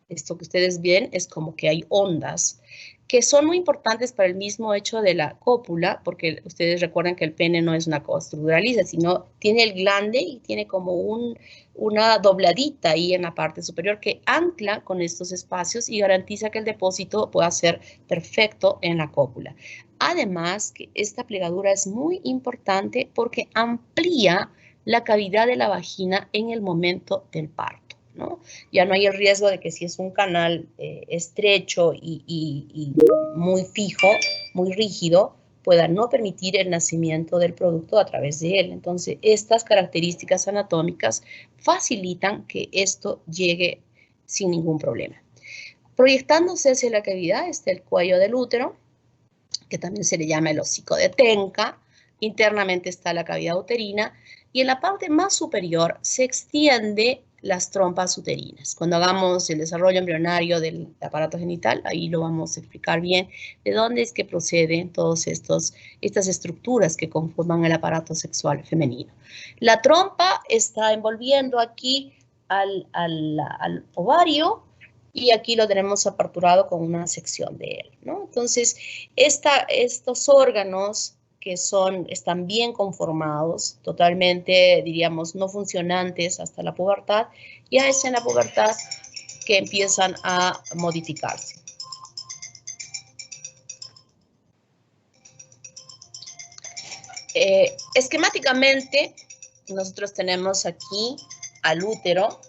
Esto que ustedes ven es como que hay ondas que son muy importantes para el mismo hecho de la cópula, porque ustedes recuerdan que el pene no es una costra lisa, sino tiene el glande y tiene como una dobladita ahí en la parte superior que ancla con estos espacios y garantiza que el depósito pueda ser perfecto en la cópula. Además, que esta plegadura es muy importante porque amplía la cavidad de la vagina en el momento del parto, ¿no? Ya no hay el riesgo de que si es un canal estrecho y muy fijo, muy rígido, pueda no permitir el nacimiento del producto a través de él. Entonces, estas características anatómicas facilitan que esto llegue sin ningún problema. Proyectándose hacia la cavidad está el cuello del útero, que también se le llama el hocico de Tenca. Internamente está la cavidad uterina y en la parte más superior se extiende las trompas uterinas. Cuando hagamos el desarrollo embrionario del aparato genital, ahí lo vamos a explicar bien de dónde es que proceden todas estas estructuras que conforman el aparato sexual femenino. La trompa está envolviendo aquí al ovario y aquí lo tenemos aperturado con una sección de él, ¿no? Entonces, estos órganos que están bien conformados, totalmente, diríamos, no funcionantes hasta la pubertad, ya es en la pubertad que empiezan a modificarse. Esquemáticamente, nosotros tenemos aquí al útero,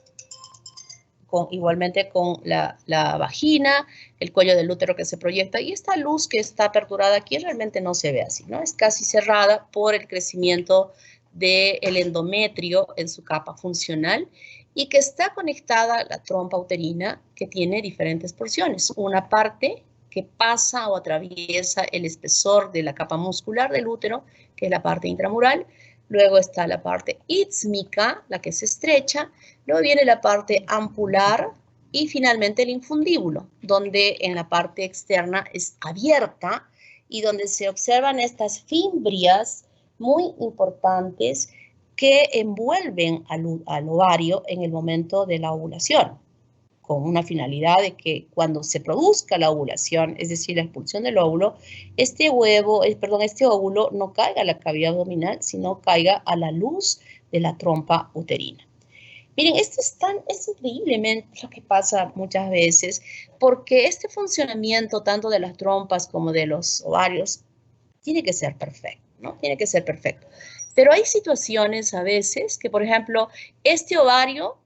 igualmente con la vagina, el cuello del útero que se proyecta, y esta luz que está aperturada aquí realmente no se ve así, ¿no? Es casi cerrada por el crecimiento del endometrio en su capa funcional y que está conectada a la trompa uterina, que tiene diferentes porciones. Una parte que pasa o atraviesa el espesor de la capa muscular del útero, que es la parte intramural. Luego está la parte ístmica, la que se estrecha. Luego viene la parte ampular y finalmente el infundíbulo, donde en la parte externa es abierta y donde se observan estas fimbrias muy importantes que envuelven al ovario en el momento de la ovulación, con una finalidad de que cuando se produzca la ovulación, es decir, la expulsión del óvulo, este óvulo no caiga a la cavidad abdominal, sino caiga a la luz de la trompa uterina. Miren, esto es increíblemente lo que pasa muchas veces, porque este funcionamiento tanto de las trompas como de los ovarios tiene que ser perfecto, ¿no? Tiene que ser perfecto. Pero hay situaciones a veces que, por ejemplo, este ovario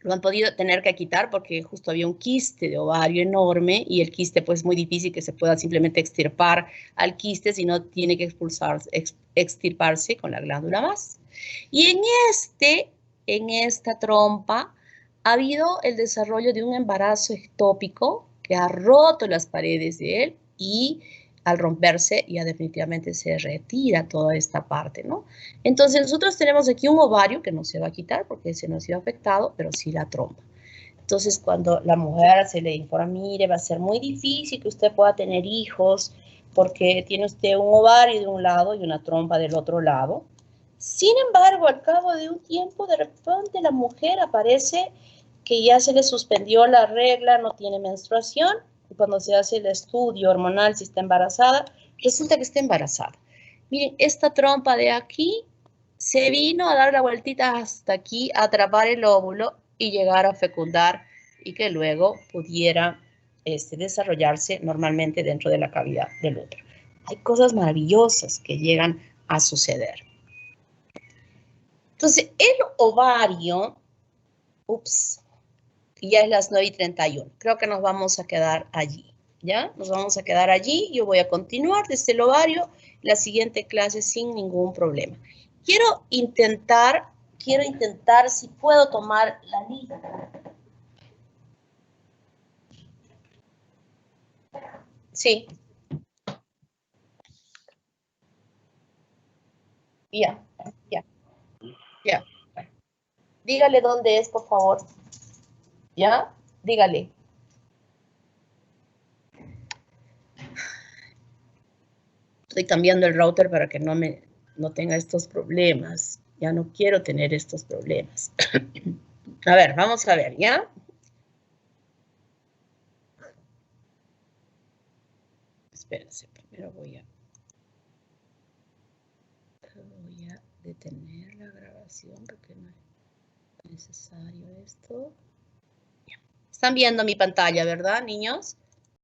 lo han podido tener que quitar porque justo había un quiste de ovario enorme y el quiste pues es muy difícil que se pueda simplemente extirpar al quiste, sino tiene que extirparse con la glándula más. Y en esta trompa ha habido el desarrollo de un embarazo ectópico que ha roto las paredes de él y al romperse ya definitivamente se retira toda esta parte, ¿no? Entonces nosotros tenemos aquí un ovario que no se va a quitar porque ese no ha sido afectado, pero sí la trompa. Entonces cuando la mujer se le informa, mire, va a ser muy difícil que usted pueda tener hijos porque tiene usted un ovario de un lado y una trompa del otro lado. Sin embargo, al cabo de un tiempo, de repente la mujer aparece que ya se le suspendió la regla, no tiene menstruación. Cuando se hace el estudio hormonal si está embarazada, resulta que está embarazada. Miren, esta trompa de aquí se vino a dar la vueltita hasta aquí, a atrapar el óvulo y llegar a fecundar y que luego pudiera desarrollarse normalmente dentro de la cavidad del útero. Hay cosas maravillosas que llegan a suceder. Entonces, el ovario, ya es las 9:31. Creo que nos vamos a quedar allí, ¿ya? Nos vamos a quedar allí. Yo voy a continuar desde el ovario la siguiente clase sin ningún problema. Quiero intentar quiero intentar si puedo tomar la lista. Sí. Ya. Dígale dónde es, por favor. ¿Ya? Dígale. Estoy cambiando el router para que no tenga estos problemas. Ya no quiero tener estos problemas. A ver, vamos a ver, ¿ya? Espérense, primero voy a detener la grabación porque no es necesario esto. Están viendo mi pantalla, ¿verdad, niños?